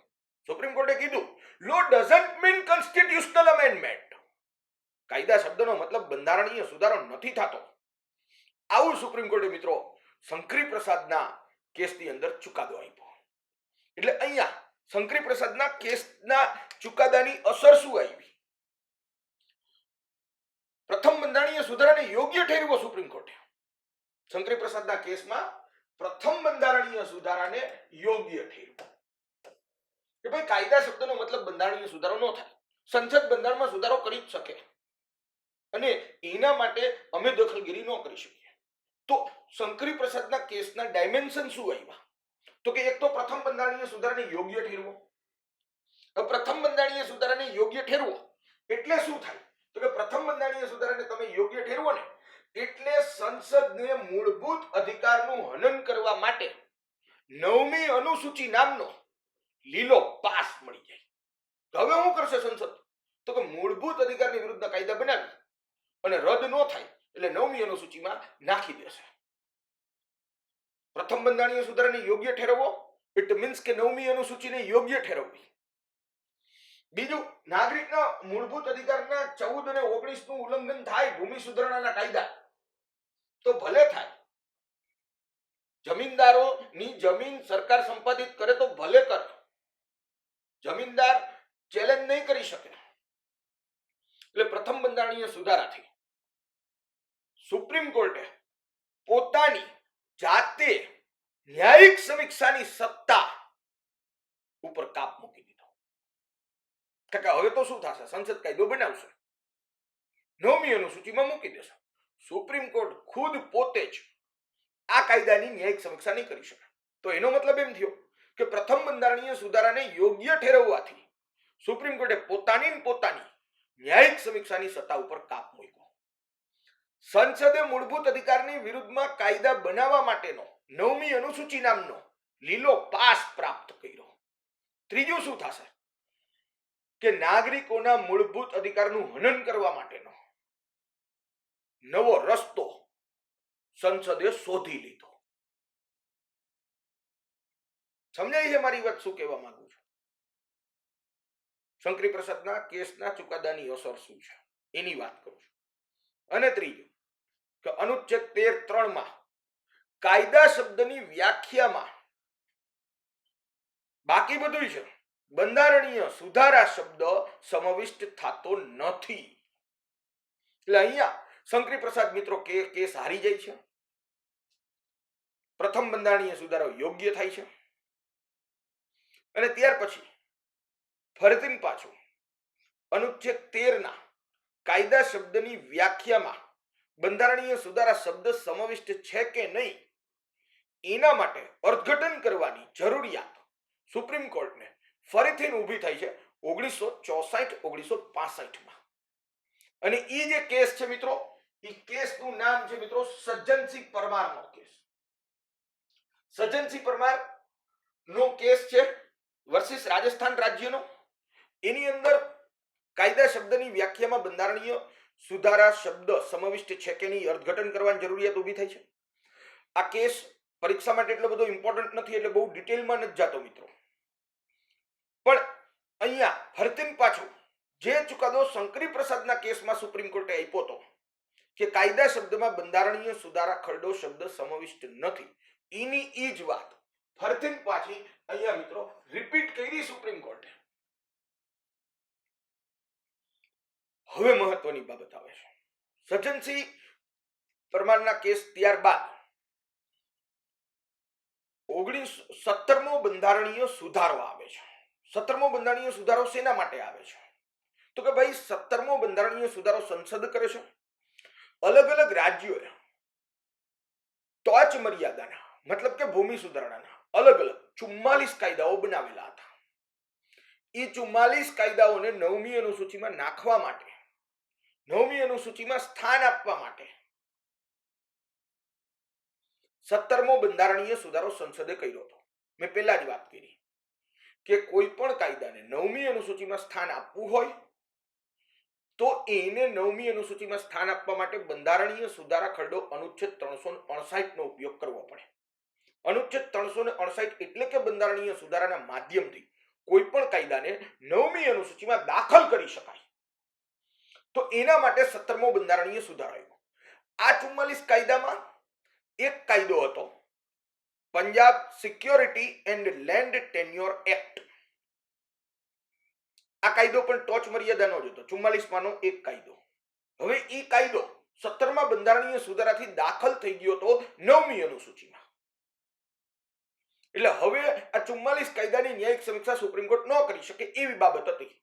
સુપ્રીમ કોર્ટે કીધું law doesn't mean constitutional amendment. કાયદા શબ્દનો મતલબ બંધારણીય સુધારો નથી થતો. આવું સુપ્રીમ કોર્ટે મિત્રો શંકરી પ્રસાદના કેસની અંદર ચુકાદો આપ્યો. એટલે અહીંયા શંકરી પ્રસાદના કેસના ચુકાદાની અસર શું આવી? પ્રથમ બંધારણીય સુધારાને યોગ્ય ઠેરવ્યો સુપ્રીમ કોર્ટે. શંકરી પ્રસાદના કેસમાં પ્રથમ બંધારણીય સુધારાને યોગ્ય ઠેરવ્યો કે ભાઈ કાયદા શબ્દનો મતલબ બંધારણીય સુધારો ન થાય. સંસદ બંધારણમાં સુધારો કરી જ શકે અને એના માટે અમે દખલગીરી ન કરી શકીએ. તો શંકરી પ્રસાદના કેસના ડાયમેન્શન શું આવ્યા? તો કે એક તો પ્રથમ બંધારણીય સુધારાને યોગ્ય ઠેરવો. પ્રથમ બંધારણીય સુધારાને યોગ્ય ઠેરવો એટલે શું થાય? તો કે પ્રથમ બંધારણીય સુધારાને તમે યોગ્ય ઠેરવો ને એટલે સંસદને મૂળભૂત અધિકારનું હનન કરવા માટે 9મી અનુસૂચિ નામનો લીલો પાસ મળી જાય. તો હવે શું કરશે સંસદ? તો કે મૂળભૂત અધિકારની વિરુદ્ધના કાયદા બનાવી અને રદ ન થાય એટલે 9મી અનુસૂચિમાં નાખી દેશે. પ્રથમ બંધારણીય સુધારાને યોગ્ય ઠેરવવો ઇટ મીન્સ કે 9મી અનુસૂચિને યોગ્ય ઠેરવવી. બીજું, નાગરિકના મૂળભૂત અધિકારના 14 અને 19 નું ઉલ્લંઘન થાય ભૂમિ સુધારણાના કાયદા તો ભલે થાય. જમીનદારોની જમીન સરકાર સંપાદિત કરે તો ભલે કરે. જમીનદાર ચેલેન્જ નહીં કરી શકે. એટલે પ્રથમ બંધારણીય સુધારાથી સુપ્રીમ કોર્ટે પોતાની જાતે ન્યાયિક સમીક્ષાની સત્તા ઉપર કાપ મૂકી દીધો. કે હવે તો શું થશે? સંસદ કાયદો બનાવશે, 9મી અનુસૂચિમાં મૂકી દેશે. સુપ્રીમ કોર્ટ ખુદ પોતે જ આ કાયદાની ન્યાયિક સમીક્ષા નહીં કરી શકે. તો એનો મતલબ એમ થયો કે પ્રથમ બંધારણીય સુધારાને યોગ્ય ઠેરવવાથી સુપ્રીમ કોર્ટે પોતાની ન્યાયિક સમીક્ષાની સત્તા ઉપર કાપ મૂક્યો. સંસદે મૂળભૂત અધિકારની વિરુદ્ધમાં કાયદા બનાવવા માટેનો 9મી અનુસૂચિ નામનો લીલો પાસ પ્રાપ્ત કર્યો. ત્રીજું શું થશે કે નાગરિકોના મૂળભૂત અધિકારનું હનન કરવા માટેનો નવો રસ્તો સંસદે શોધી લીધો. સમજાય છે મારી વાત શું કહેવા માંગુ છું? શંકરી પ્રસાદના કેસના ચુકાદાની અસર શું છે એની વાત કરું છું. અને ત્રીજું કે અનુચ્છેદ 13(3) માં કાયદા શબ્દની વ્યાખ્યામાં બાકી બધું છે બંધારણીય સુધારા શબ્દ સમાવિષ્ટ થતો નથી. એટલે અહીંયા શંકરી પ્રસાદ મિત્રો કેસ હારી જાય છે. પ્રથમ બંધારણીય સુધારો યોગ્ય થાય છે અને ત્યાર પછી ફરીથી પાછું અનુચ્છેદ 13 ના કાયદા શબ્દની વ્યાખ્યામાં બંધારણીય સુધારા શબ્દ સમાવિષ્ટ છે કે નહીં એના માટે અર્થઘટન કરવાની જરૂરિયાત સુપ્રીમ કોર્ટને ફરીથી ઊભી થઈ છે 1964-1965 અને એ જે કેસ છે મિત્રો, એ કેસનું નામ છે મિત્રો સજ્જનસિંહ પરમારનો કેસ. સજ્જનસિંહ પરમાર નો કેસ છે વર્સિસ રાજસ્થાન રાજ્યનો. એની અંદર કાયદા શબ્દની વ્યાખ્યામાં બંધારણીય સુધારા શબ્દ સમાવિષ્ટ છે કે નહીં અર્થઘટન કરવાની જરૂરિયાત ઊભી થઈ છે. આ કેસ પરીક્ષા માટે એટલો બધો ઇમ્પોર્ટન્ટ નથી એટલે બહુ ડિટેલમાં નથી જાતો મિત્રો. પણ અહીંયા ફરતીન પાછું જે ચુકાદો શંકરી પ્રસાદના કેસમાં સુપ્રીમ કોર્ટે આપ્યો હતો કે કાયદા શબ્દમાં બંધારણીય સુધારા ખરડો શબ્દ સમાવિષ્ટ નથી, એની ઈ જ વાત ફરતીન પાછી અહીંયા મિત્રો રિપીટ કરી સુપ્રીમ કોર્ટે. હવે મહત્વની બાબત આવે છે. સજ્જનસિંહ પરમારના કેસ ત્યારબાદ 17મો બંધારણીય સુધારો આવે છે. 17મો બંધારણીય સુધારો શેના માટે આવે છે? તો કે ભાઈ 17મો બંધારણીય સુધારો સંસદ કરે છે. અલગ અલગ રાજ્યોએ ટોચ મર્યાદાના મતલબ કે ભૂમિ સુધારણાના અલગ અલગ 44 કાયદાઓ બનાવેલા હતા. એ 44 કાયદાઓને 9મી અનુસૂચિમાં નાખવા માટે, 9મી અનુસૂચિમાં સ્થાન આપવા માટે 17મો બંધારણીય સુધારો સંસદે કર્યો હતો. મેં પહેલા જ વાત કરી કે કોઈ પણ કાયદાને 9મી અનુસૂચિમાં સ્થાન આપવું હોય તો એને 9મી અનુસૂચિમાં સ્થાન આપવા માટે બંધારણીય સુધારા ખરડો અનુચ્છેદ 359 નો ઉપયોગ કરવો પડે. અનુચ્છેદ 359 એટલે કે બંધારણીય સુધારાના માધ્યમથી કોઈ પણ કાયદાને 9મી અનુસૂચિમાં દાખલ કરી શકાય. તો એના માટે 17મો બંધારણીય સુધારો આવ્યો. આ 44 કાયદામાં એક કાયદો હતો Punjab security and land tenure act. આ કાયદો પણ ટોચ મર્યાદાનો જ હતો, 44 માંનો એક કાયદો. હવે એ કાયદો 17મા બંધારણીય સુધારાથી દાખલ થઈ ગયો હતો 9મી અનુસૂચિમાં. એટલે હવે આ 44 કાયદાની ન્યાયિક સમીક્ષા સુપ્રીમ કોર્ટ ન કરી શકે એવી બાબત હતી.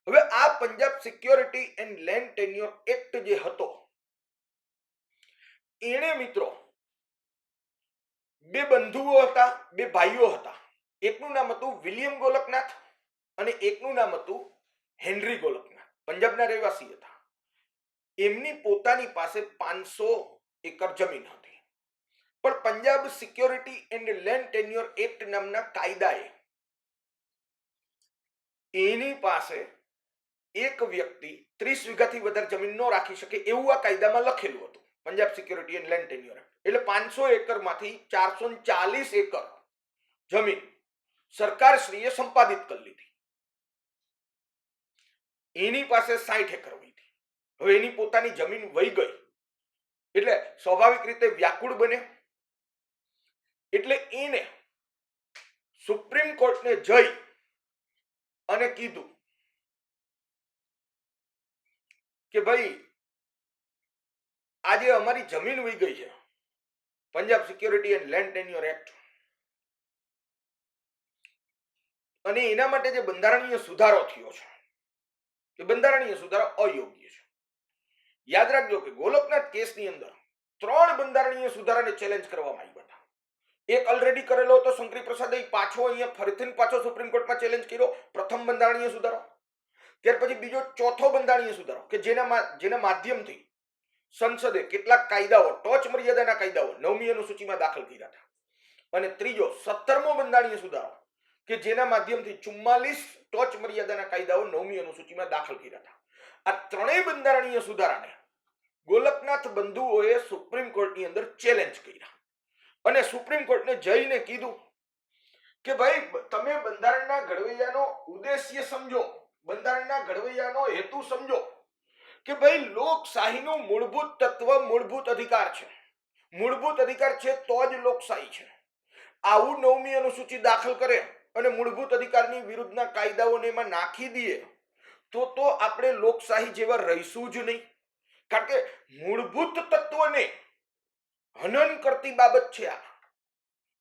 હવે આ Punjab security and land tenure act જે હતો એને મિત્રો બે બંધુઓ હતા, બે ભાઈઓ હતા. એકનું નામ હતું વિલિયમ ગોલકનાથ અને એકનું નામ હતું હેનરી ગોલકનાથ. પંજાબના રહેવાસી હતા. એમની પોતાની પાસે 500 એકર જમીન હતી. પણ Punjab security and land tenure act નામના કાયદાએ એની પાસે એક વ્યક્તિ 30 વીઘાથી વધારે જમીન ન રાખી શકે એવું આ કાયદામાં લખેલું હતું. Punjab security and land tenure એટલે 500 એકરમાંથી 440 એકર જમીન સરકારશ્રીએ સંપાદિત કરી લીધી. એની પાસે 60 એકર વહી હતી. હવે એની પોતાની જમીન વહી ગઈ એટલે સ્વાભાવિક રીતે વ્યાકુળ બને. એટલે એને સુપ્રીમ કોર્ટને જઈ અને કીધું કે ભાઈ આજે અમારી જમીન વહી ગઈ છે, Punjab security and land tenure act, અને એના માટે જે બંધારણીય સુધારો થયો છે એ બંધારણીય સુધારો અયોગ્ય છે. યાદ રાખજો કે ગોલકનાથ કેસની અંદર 3 બંધારણીય સુધારાને ચેલેન્જ કરવામાં આવ્યા હતા. એક ઓલરેડી કરેલો હતો શંકરી પ્રસાદે, પાછો અહીંયા ફરીથી પાછો સુપ્રીમ કોર્ટમાં ચેલેન્જ કર્યો. પ્રથમ બંધારણીય સુધારો, ત્યાર પછી બીજો ચોથો બંધારણીય સુધારો કે જેના માધ્યમથી સંસદે કેટલાક કાયદાઓ ટોચ મર્યાદાના કાયદાઓ 9મી અનુસૂચિમાં દાખલ કર્યા હતા. અને ત્રીજો 17મો બંધારણીય સુધારો કે જેના માધ્યમથી 44 ટોચ મર્યાદાના કાયદાઓ 9મી અનુસૂચિમાં દાખલ કર્યા હતા. આ ત્રણેય બંધારણીય સુધારાને ગોલકનાથ બંધુઓએ સુપ્રીમ કોર્ટની અંદર ચેલેન્જ કર્યા અને સુપ્રીમ કોર્ટને જઈને કીધું કે ભાઈ તમે બંધારણના ઘડવૈયાનો ઉદ્દેશ્ય સમજો, બંધારણના ઘડવૈયાનો હેતુ સમજો કે ભાઈ લોકશાહીનું મૂળભૂત તત્વ મૂળભૂત અધિકાર છે. મૂળભૂત અધિકાર છે તો જ લોકશાહી છે. આવું 9મી અનુસૂચિ દાખલ કરે અને મૂળભૂત અધિકારની વિરુદ્ધના કાયદાઓને એમાં નાખી દઈએ તો આપણે લોકશાહી જેવા રહીશું જ નહીં. કારણ કે મૂળભૂત તત્વને હનન કરતી બાબત છે આ.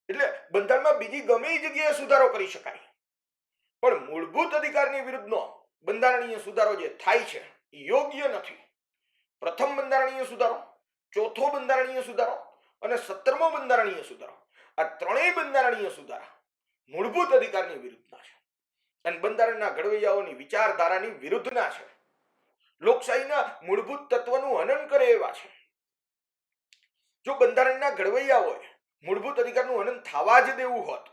એટલે બંધારણમાં બીજી ગમે એ જગ્યાએ સુધારો કરી શકાય, પણ મૂળભૂત અધિકારની વિરુદ્ધનો બંધારણીય સુધારો જે થાય છે એ યોગ્ય નથી. પ્રથમ બંધારણીય સુધારો, ચોથો બંધારણીય સુધારો અને 17મો બંધારણીય સુધારો, આ ત્રણેય બંધારણીય સુધારા મૂળભૂત અધિકારની વિરુદ્ધના છે અને બંધારણના ઘડવૈયાઓની વિચારધારાની વિરુદ્ધના છે. લોકશાહીના મૂળભૂત તત્વનું હનન કરે એવા છે. જો બંધારણના ઘડવૈયાઓએ મૂળભૂત અધિકારનું હનન થવા જ દેવું હોત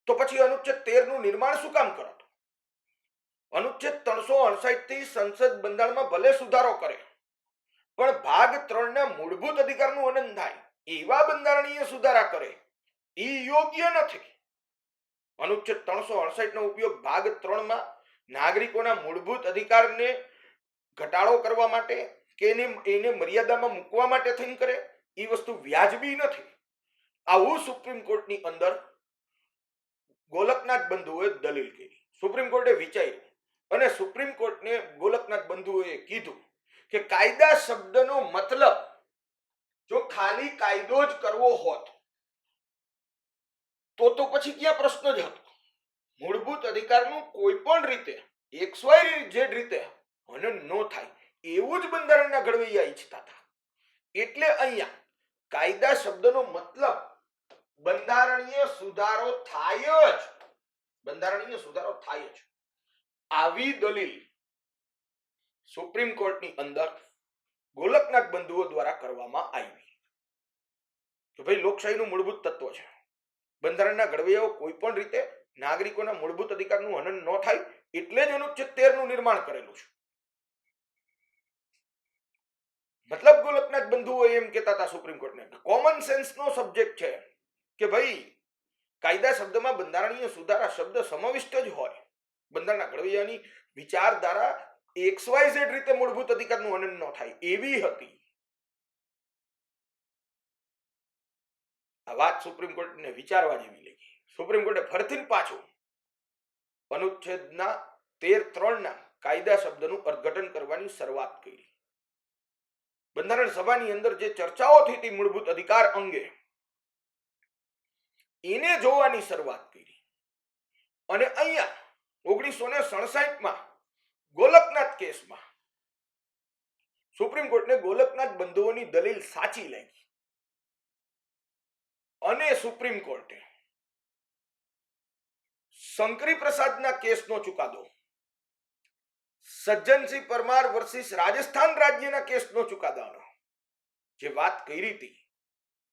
તો પછી અનુચ્છેદ 13 નું નિર્માણ શું કામ કરત? અનુચ્છેદ 368 થી સંસદ બંધારણમાં ભલે સુધારો કરે, પણ ભાગ 3 ના મૂળભૂત અધિકારનું હનન થાય એવા બંધારણીય સુધારા કરે એ યોગ્ય નથી. અનુચ્છેદ 368 નો ઉપયોગ ભાગ 3 માં નાગરિકોના મૂળભૂત અધિકારને ઘટાડો કરવા માટે કે એને મર્યાદામાં મૂકવા માટે થઈને કરે એ વસ્તુ વ્યાજબી નથી. આવું સુપ્રીમ કોર્ટની અંદર ગોલકનાથ બંધુઓએ દલીલ કરી. સુપ્રીમ કોર્ટે વિચાર્યું અને સુપ્રીમ કોર્ટને ગોલકનાથ બંધુઓએ કીધું કે કાયદા શબ્દનો મતલબ જો ખાલી કાયદો જ કરવો હોત તો પછી ક્યાં પ્રશ્ન જ હતો? મૂળભૂત અધિકારનું કોઈ પણ રીતે XYZ રીતે હનન ન થાય એવું જ બંધારણના ઘડવૈયા ઈચ્છતા હતા. એટલે અહીંયા કાયદા શબ્દનો મતલબ બંધારણીય સુધારો થાય જ, બંધારણીય સુધારો થાય જ. આવી દલીલ સુપ્રીમ કોર્ટની અંદર ગોલકનાથ બંધુઓ દ્વારા કરવામાં આવી કે ભાઈ લોકશાહીનું મૂળભૂત તત્વ છે, બંધારણના ઘડવૈયાઓ કોઈ પણ રીતે નાગરિકોના મૂળભૂત અધિકારનું હનન ન થાય એટલે જ અનુચ્છેદ 13 નું નિર્માણ કરેલું છે. મતલબ ગોલકનાથ બંધુઓ એમ કહેતા હતા સુપ્રીમ કોર્ટને, કોમન સેન્સ નો સબ્જેક્ટ છે કે ભાઈ કાયદા શબ્દમાં બંધારણીય સુધારા શબ્દ સમાવિષ્ટ જ હોય. બંધારણના ઘડવૈયાની વિચારધારા XYZ રીતે મૂળભૂત અધિકારનું હનન ન થાય એવી હતી. આ વાત સુપ્રીમ કોર્ટને વિચારવા જેવી લાગી. સુપ્રીમ કોર્ટે ફરીથી પાછું અનુચ્છેદના 13(3) ના કાયદા શબ્દનું અર્થઘટન કરવાની શરૂઆત કરી. બંધારણ સભાની અંદર જે ચર્ચાઓ થઈ હતી મૂળભૂત અધિકાર અંગે એને જોવાની શરૂઆત કરી અને અહીંયા 1967 માં ગોલકનાથ કેસમાં સુપ્રીમ કોર્ટને ગોલકનાથ બંધુઓની દલીલ સાચી લાગી અને સુપ્રીમ કોર્ટે શંકરી પ્રસાદના કેસનો ચુકાદો, સજ્જનસિંહ પરમાર વર્સિસ રાજસ્થાન રાજ્યના કેસનો ચુકાદાનો જે વાત કરી હતી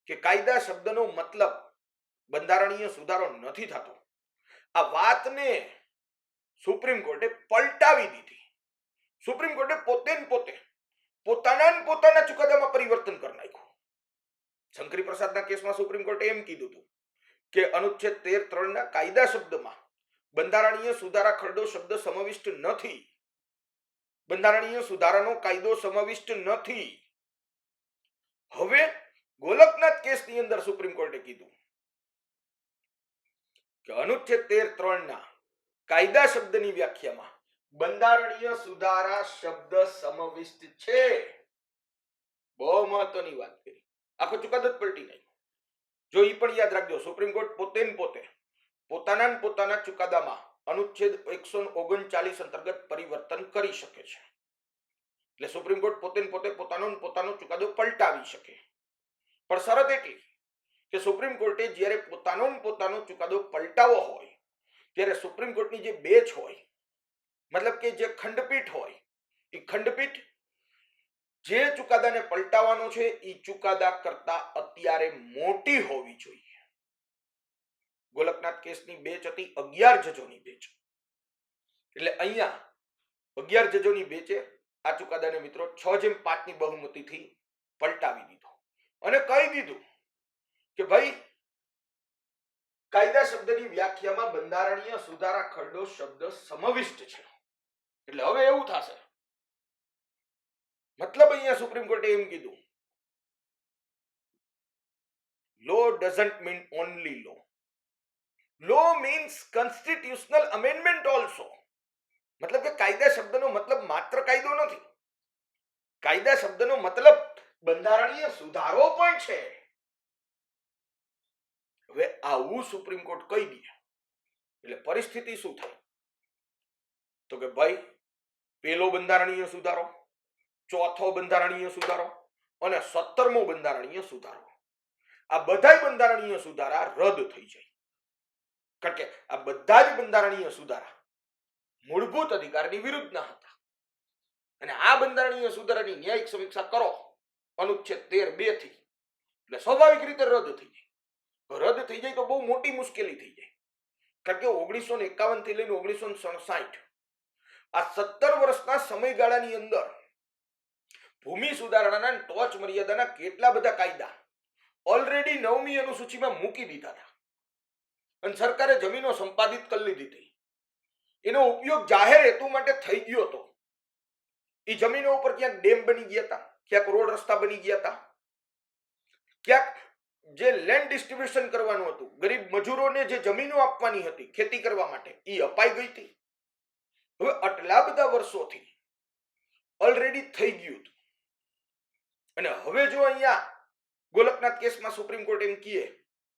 કે કાયદા શબ્દનો મતલબ બંધારણીય સુધારો નથી થતો, આ વાતને સુપ્રીમ કોર્ટે પલટાવી દીધી. સુપ્રીમ કોર્ટે પોતાના ચુકાદામાં પરિવર્તન કરી નાખ્યું. શંકરી પ્રસાદના કેસમાં સુપ્રીમ કોર્ટે એમ કીધું હતું કે અનુચ્છેદ 13(3) ના કાયદા શબ્દમાં બંધારણીય સુધારા ખરડો શબ્દ સમાવિષ્ટ નથી, બંધારણીય સુધારાનો કાયદો સમાવિષ્ટ નથી. હવે ગોલકનાથ કેસની અંદર સુપ્રીમ કોર્ટે કીધું કે અનુચ્છેદ 13(3) ના કાયદા શબ્દની વ્યાખ્યામાં બંધારણીય સુધારા શબ્દ સમાવિષ્ટ છે. બહુ મહત્વની વાત કરી. આખો ચુકાદો જ પલટી નાખ્યો. જો એ પણ યાદ રાખજો, સુપ્રીમ કોર્ટ પોતાના ચુકાદામાં અનુચ્છેદ 139 અંતર્ગત પરિવર્તન કરી શકે છે. એટલે સુપ્રીમ કોર્ટ પોતાનો ચુકાદો પલટાવી શકે, પણ શરત એટલી કે સુપ્રીમ કોર્ટે જ્યારે પોતાનો ચુકાદો પલટાવો હોય ત્યારે સુપ્રીમ કોર્ટની જે બેચ હોય, મતલબ કે જે ખંડપીઠ હોય, એ ખંડપીઠ જે ચુકાદાને પલટાવવાનો છે એ ચુકાદા કરતા અત્યારે મોટી હોવી જોઈએ. ગોલકનાથ કેસની બેચ હતી 11 જજોની બેચ. એટલે અહીંયા 11 જજોની બેચે આ ચુકાદાને મિત્રો 6/5 ની બહુમતીથી પલટાવી દીધો અને કહી દીધું કે ભાઈ કાયદા શબ્દની વ્યાખ્યામાં બંધારણીય સુધારા ખરડો શબ્દ સમાવિષ્ટ છે. એટલે હવે એવું થશે, મતલબ અહીંયા સુપ્રીમ કોર્ટે એમ કીધું, law doesn't mean only law. Law means constitutional amendment also, મતલબ કે કાયદા શબ્દનો મતલબ માત્ર કાયદો નથી. કાયદા શબ્દનો મતલબ બંધારણીય સુધારો પણ છે. હવે આવું સુપ્રીમ કોર્ટ કહી દે એટલે પરિસ્થિતિ શું થાય? તો કે ભાઈ, પેલો બંધારણીય સુધારો, ચોથો બંધારણીય સુધારો અને 17મો બંધારણીય સુધારો, આ બધા બંધારણીય સુધારા રદ થઈ જાય. કારણ કે આ બધા જ બંધારણીય સુધારા મૂળભૂત અધિકારની વિરુદ્ધના હતા. અને આ બંધારણીય સુધારાની ન્યાયિક સમીક્ષા કરો અનુચ્છેદ 13(2) થી, એટલે સ્વાભાવિક રીતે રદ થઈ જાય. રદ થઈ જાય તો બહુ મોટી મુશ્કેલી થઈ જાય. કારણ કે 1951 થી લઈને 1967 આ 17 વર્ષના સમયગાળાની અંદર ભૂમિ સુધારણાના ટોચ મર્યાદાના કેટલા બધા કાયદા ઓલરેડી 9મી અનુસૂચિમાં મૂકી દીધા હતા અને સરકારે જમીનો સંપાદિત કરી લીધી હતી. એનો ઉપયોગ જાહેર હેતુ માટે થઈ ગયો હતો. એ જમીનો ઉપર ક્યાંક ડેમ બની ગયા હતા, ક્યાંક રોડ રસ્તા બની ગયા હતા, ક્યાંક જે લેન્ડ ડિસ્ટ્રીબ્યુશન કરવાનું હતું, ગરીબ મજૂરોને જે જમીનો આપવાની હતી ખેતી કરવા માટે, એ અપાઈ ગઈ હતી. હવે આટલા બધા વર્ષોથી ઓલરેડી થઈ ગયું હતું. અને હવે જો અહીંયા ગોલકનાથ કેસમાં સુપ્રીમ કોર્ટ એમ કહે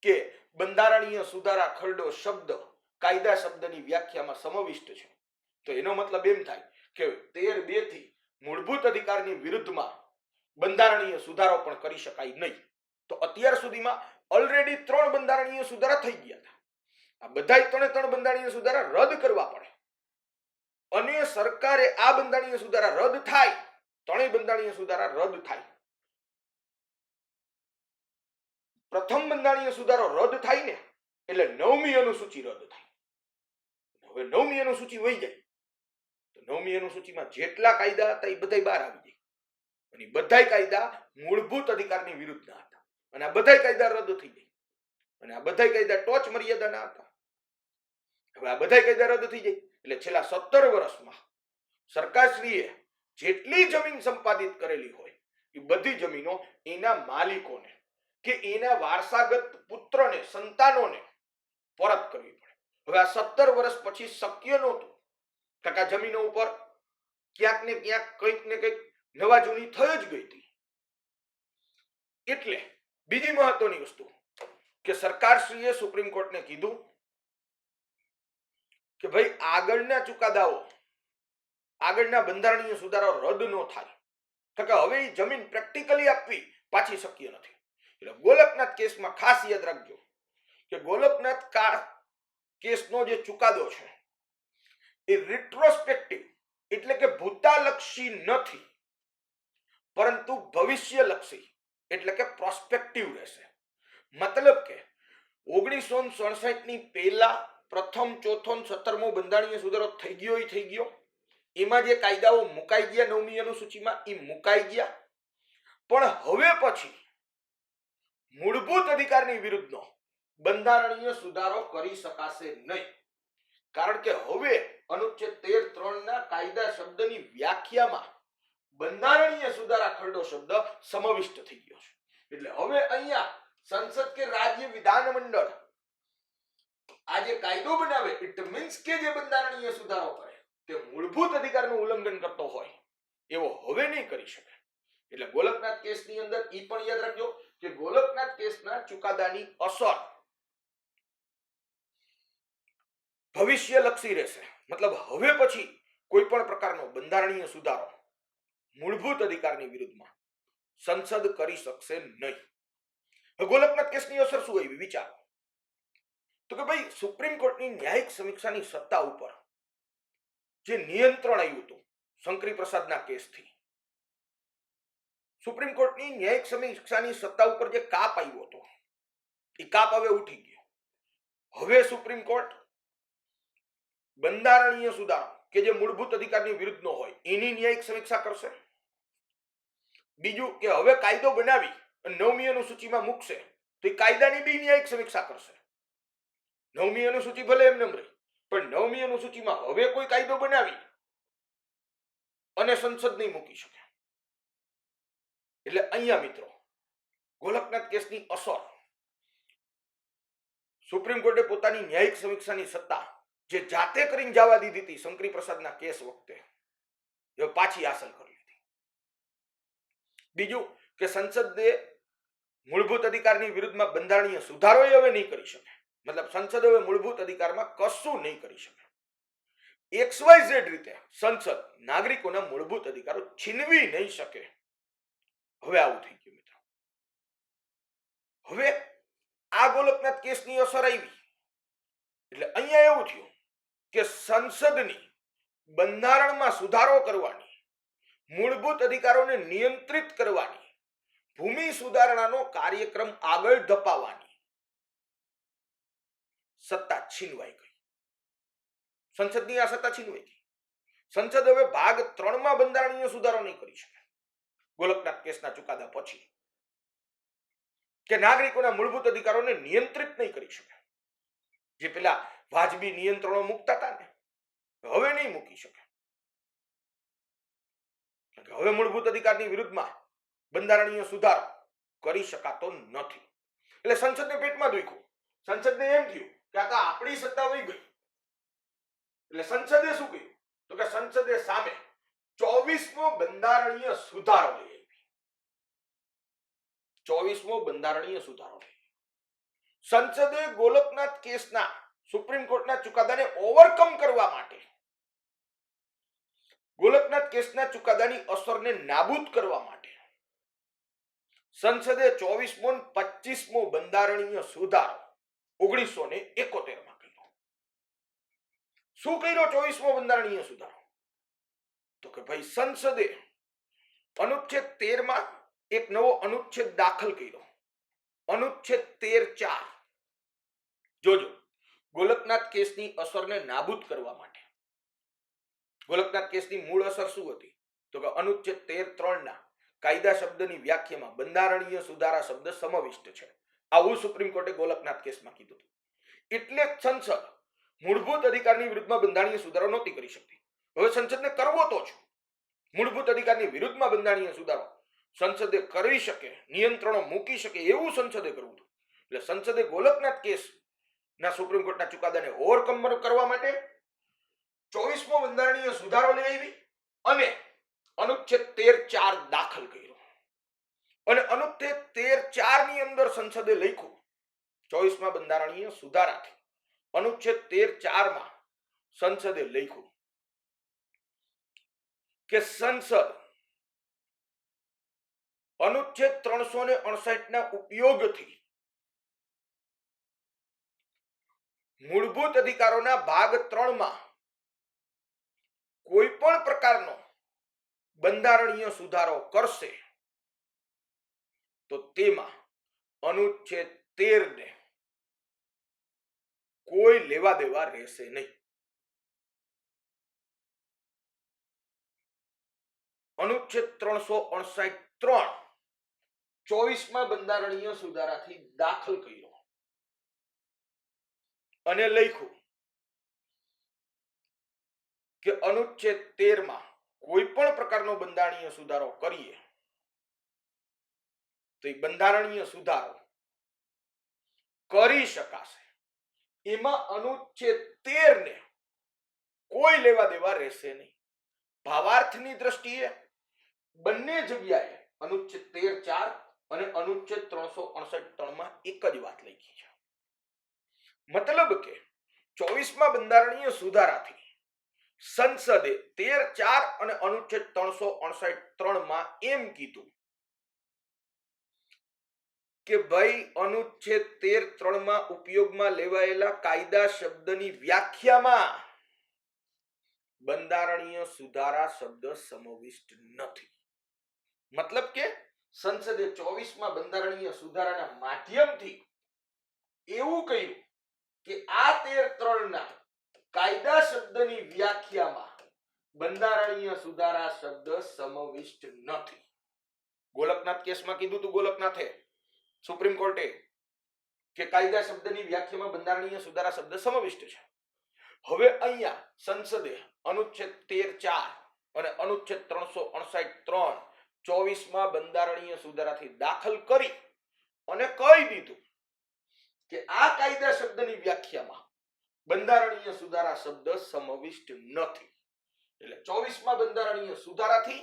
કે બંધારણીય સુધારા ખરડો શબ્દ કાયદા શબ્દની વ્યાખ્યામાં સમાવિષ્ટ છે, તો એનો મતલબ એમ થાય કે 13(2) થી મૂળભૂત અધિકારની વિરુદ્ધમાં બંધારણીય સુધારો પણ કરી શકાય નહીં. તો અત્યાર સુધીમાં ઓલરેડી 3 બંધારણીય સુધારા થઈ ગયા હતા. આ બધા 3 બંધારણીય સુધારા રદ કરવા પડે અને સરકારે આ બંધારણીય સુધારા રદ થાય, 3 બંધારણીય સુધારા રદ થાય. પ્રથમ બંધારણીય સુધારો રદ થાય ને એટલે 9મી અનુસૂચિ રદ થાય. હવે 9મી અનુસૂચિ વહી જાય તો 9મી અનુસૂચિમાં જેટલા કાયદા હતા એ બધા બહાર આવી જાય અને બધા કાયદા મૂળભૂત અધિકારની વિરુદ્ધના હતા અને આ બધા કાયદા રદ થઈ જાય અને આ બધા કાયદા ટોચ મર્યાદાના હતા. હવે આ બધા કાયદા રદ થઈ જાય એટલે છેલ્લા 17 વર્ષમાં સરકારશ્રીએ જેટલી જમીન સંપાદિત કરેલી હોય એ બધી જમીનો એના માલિકોને કે એના વારસાગત પુત્રને, સંતાનોને પરત કરવી પડે. હવે આ 17 વર્ષ પછી શક્ય નહોતું, કારણ કે જમીનો ઉપર ક્યાંક ને ક્યાંક કંઈક ને કંઈક નવા જૂની થઈ જ ગઈ હતી. એટલે બીજી મહત્વની વસ્તુ કે સરકારશ્રીએ સુપ્રીમ કોર્ટને કીધું કે ભાઈ આગળના ચુકાદાઓ, આગળના બંધારણીય સુધારાઓ રદ ન થાય, કારણ કે હવે એ જમીન પ્રેક્ટિકલી આપવી પાછી શક્ય નથી. એટલે ગોલકનાથ કેસમાં ખાસ યાદ રાખજો કે ગોલકનાથ કેસનો જે ચુકાદો છે એ રિટ્રોસ્પેક્ટિવ એટલે કે ભૂતાલક્ષી નથી, પરંતુ ભવિષ્યલક્ષી એટલે કે પ્રોસ્પેક્ટિવ રહેશે. મતલબ કે 1967 ની પહેલા પ્રથમ, ચોથો અને 17મો બંધારણીય સુધારો થઈ ગયો. એમાં જે કાયદાઓ મુકાઈ ગયા 9મી અનુસૂચિમાં એ મુકાઈ ગયા, પણ હવે પછી મૂળભૂત અધિકારની વિરુદ્ધનો બંધારણીય સુધારો કરી શકાશે નહીં. કારણ કે હવે અનુચ્છેદ 13(3) ના કાયદા શબ્દની વ્યાખ્યામાં બંધારણીય સુધારા ખરડો શબ્દ સમાવિષ્ટ થઈ ગયો છે. એટલે હવે અહીંયા સંસદ કે રાજ્ય વિધાનમંડળ આ જે કાયદો બનાવે, ઇટ મીન્સ કે જે બંધારણીય સુધારો કરે તે મૂળભૂત અધિકારનું ઉલ્લંઘન કરતો હોય એવો હવે નહીં કરી શકે. એટલે ગોલકનાથ કેસની અંદર ઈ પણ યાદ રાખજો કે ગોલકનાથ કેસના ચુકાદાની અસર ભવિષ્યલક્ષી રહેશે. મતલબ હવે પછી કોઈ પણ પ્રકારનો બંધારણીય સુધારો મૂળભૂત અધિકારની વિરુદ્ધમાં સંસદ કરી શકશે નહીં. ગોલકનાથ કેસની અસર શું આવી વિચારો તો કે ભાઈ સુપ્રીમ કોર્ટની ન્યાયિક સમીક્ષાની સત્તા ઉપર જે નિયંત્રણ આવ્યું હતું શંકરી પ્રસાદના કેસથી, સુપ્રીમ કોર્ટની ન્યાયિક સમીક્ષાની સત્તા ઉપર જે કાપ આવ્યો હતો એ કાપ હવે ઉઠી ગયો. હવે સુપ્રીમ કોર્ટ બંધારણીય સુધારો કે જે મૂળભૂત અધિકારની વિરુદ્ધનો હોય એની ન્યાયિક સમીક્ષા કરશે. બીજું કે હવે કાયદો બનાવી અને 9મી અનુસૂચિમાં મૂકશે તો એ કાયદાની બી ન્યાયિક સમીક્ષા કરશે. 9મી અનુસૂચિ ભલે એમને રહી, પણ 9મી અનુસૂચિમાં હવે કોઈ કાયદો બનાવી અને સંસદ નહીં મૂકી શકે. એટલે અહીંયા મિત્રો ગોલકનાથ કેસની અસર સુપ્રીમ કોર્ટે પોતાની ન્યાયિક સમીક્ષાની સત્તા જે જાતે કરીને જવા દીધી હતી શંકરી પ્રસાદના કેસ વખતે એ પાછી હાંસલ કરી લીધી. બીજું કે સંસદે મૂળભૂત અધિકારની વિરુદ્ધમાં બંધારણીય સુધારો હવે નહીં કરી શકે. મતલબ સંસદ હવે મૂળભૂત અધિકારમાં કશું નહીં કરી શકે. XYZ રીતે સંસદ નાગરિકોના મૂળભૂત અધિકારો છીનવી નહીં શકે. હવે આવું થઈ ગયું મિત્રો. હવે આ ગોલકનાથ કેસની અસર આવી એટલે અહીંયા એવું થયું કે સંસદની બંધારણમાં સુધારો કરવાની, મૂળભૂત અધિકારોને નિયંત્રિત કરવાની, ભૂમિ સુધારણાનો કાર્યક્રમ આગળ ધપાવવાની સત્તા છીનવાઈ ગઈ. સંસદની આ સત્તા છીનવાઈ ગઈ. સંસદ હવે ભાગ 3 બંધારણીય સુધારો નહીં કરી શકે ગોલકનાથ કેસના ચુકાદા પછી, કે નાગરિકોના મૂળભૂત અધિકારોને નિયંત્રિત નહીં કરી શકે. જે પેલા વાજબી નિયંત્રણો મૂકતા હતા ને, હવે નહીં મૂકી શકે. હવે મૂળભૂત અધિકારની વિરુદ્ધમાં બંધારણીય સુધારો કરી શકાતો નથી. એટલે સંસદને પેટમાં દુખ્યું. સંસદને એમ થયું કે આ આપણી સત્તા વહી ગઈ. એટલે સંસદે શું કહ્યું તો કે સંસદે સામે 24મો બંધારણીય સુધારો લઈ આવી. 24મો બંધારણીય સુધારો. સંસદે ગોલકનાથ કેસના સુપ્રીમ કોર્ટના ચુકાદાને ઓવરકમ કરવા માટે, ગોલકનાથ કેસના ચુકાદાની અસરને નાબૂદ કરવા માટે સંસદે 24મો અને 25મો બંધારણીય સુધારો 1971 કર્યો. શું કર્યો 24મો બંધારણીય સુધારો? તો કે ભાઈ સંસદે અનુચ્છેદ 13 એક નવો અનુચ્છેદ દાખલ કર્યો, અનુચ્છેદ 13(4). જોજો, ગોલકનાથ કેસની અસરને નાબૂદ કરવા માટે. ગોલકનાથ કેસની મૂળ અસર શું હતી તો કે અનુચ્છેદ 13(3) કાયદા શબ્દની વ્યાખ્યામાં બંધારણીય સુધારા શબ્દ સમાવિષ્ટ છે. આવું સુપ્રીમ કોર્ટે ગોલકનાથ કેસમાં કીધું હતું. એટલે જ સંસદ મૂળભૂત અધિકારની વિરુદ્ધમાં બંધારણીય સુધારો નહોતી કરી શકતી. હવે સંસદને કરવો તો છે. મૂળભૂત અધિકારની વિરુદ્ધમાં બંધારણીય સુધારો સંસદે કરી શકે, નિયંત્રણો મૂકી શકે એવું સંસદે કરવું હતું. એટલે સંસદે ગોલકનાથ કેસના સુપ્રીમ કોર્ટના ચુકાદાને ઓવરકમ કરવા માટે 24મો બંધારણીય સુધારો લઈ આવી અને અનુચ્છેદ 13(4) દાખલ કર્યો. અને અનુચ્છેદ 13(4) ની અંદર સંસદે લખ્યું 24મા બંધારણીય સુધારાથી અનુચ્છેદ 13(4) સંસદે લખ્યું કે સંસદ અનુચ્છેદ 359 ના ઉપયોગથી મૂળભૂત અધિકારોના ભાગ 3 કોઈ પણ પ્રકારનો બંધારણીય સુધારો કરશે તો તેમાં અનુચ્છેદ 13 ને કોઈ લેવા દેવા રહેશે નહીં. અનુચ્છેદ 359(3) 24મા બંધારણીય સુધારાથી દાખલ કર્યો અને લખ્યું કે અનુચ્છેદ 13 કોઈ પણ પ્રકારનો બંધારણીય સુધારો કરીએ તો એ બંધારણીય સુધારો કરી શકાશે. એમાં અનુચ્છેદ 13 ને કોઈ લેવા દેવા રહેશે નહીં. ભાવાર્થની દ્રષ્ટિએ બંને જગ્યાએ અનુચ્છેદ 13(4) અને અનુચ્છેદ 359(3) એક જ વાત લખી છે. મતલબ કે 24મા બંધારણીય સુધારાથી સંસદે 13(4) અને અનુચ્છેદ 359(3) એમ કીધું કે ભાઈ અનુચ્છેદ 13(3) ઉપયોગમાં લેવાયેલા કાયદા શબ્દની વ્યાખ્યામાં બંધારણીય સુધારા શબ્દ સમાવિષ્ટ નથી. મતલબ કે સંસદે 24મા બંધારણીય સુધારાના માધ્યમથી એવું કહ્યું કે આ 13(3) ના કાયદા શબ્દની વ્યાખ્યામાં બંધારણીય સુધારા શબ્દ સમાવિષ્ટ નથી. ગોલકનાથ કેસમાં કીધું તું ગોલકનાથે, સુપ્રીમ કોર્ટે, કે કાયદા શબ્દની વ્યાખ્યામાં બંધારણીય સુધારા શબ્દ સમાવિષ્ટ છે. હવે અહીંયા સંસદે અનુચ્છેદ 13(4) અને અનુચ્છેદ 359(3) 24મા બંધારણીય સુધારાથી દાખલ કરી અને કહી દીધું કે આ કાયદા શબ્દની વ્યાખ્યામાં બંધારણીય સુધારા શબ્દ સમાવિષ્ટ નથી. એટલે 24મા બંધારણીય સુધારાથી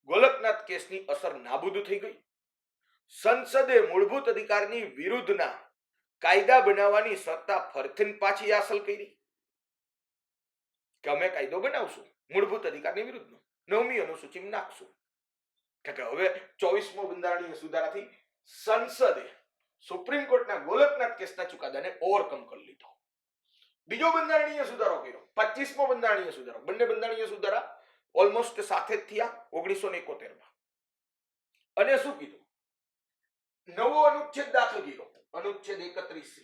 ગોલકનાથ કેસની અસર નાબૂદ થઈ ગઈ. સંસદે મૂળભૂત અધિકારની વિરુદ્ધના કાયદા બનાવવાની સત્તા ફરીથી પાછી હાંસલ કરી કે અમે કાયદો બનાવશું મૂળભૂત અધિકારની વિરુદ્ધનો 9મી અનુસૂચિમાં નાખશું. કે હવે 24મો બંધારણીય સુધારાથી સંસદે સુપ્રીમ કોર્ટના ગોલકનાથ કેસના ચુકાદાને ઓવરકમ કરી લીધો. બીજો બંધારણીય સુધારો કર્યો 25મો બંધારણીય સુધારો. બંને બંધારણીય સુધારા ઓલમોસ્ટ સાથે જ થયા 1971માં. અને શું કીધું? નવો અનુચ્છેદ દાખલ કર્યો, અનુચ્છેદ 31C.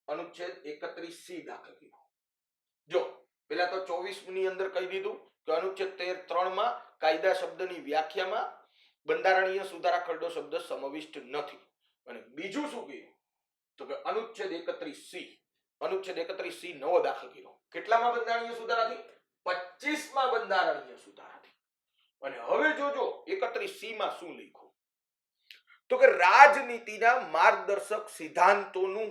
અનુચ્છેદ 31C દાખલ કર્યો. જો પેલા તો 24ની અંદર કહી દીધું કે અનુચ્છેદ 13(3) કાયદા શબ્દની વ્યાખ્યામાં બંધારણીય સુધારા ખરડો શબ્દ સમાવિષ્ટ નથી. અને બીજું શું કહ્યું તો કે અનુચ્છેદ 31C. અનુચ્છેદ 31C નવો દાખલ કર્યો. કેટલામાં બંધારણીય સુધારાથી? 25મા બંધારણીય સુધારાથી. અને હવે જોજો 31C માં શું લખ્યું તો કે રાજનીતિના માર્ગદર્શક સિદ્ધાંતોનું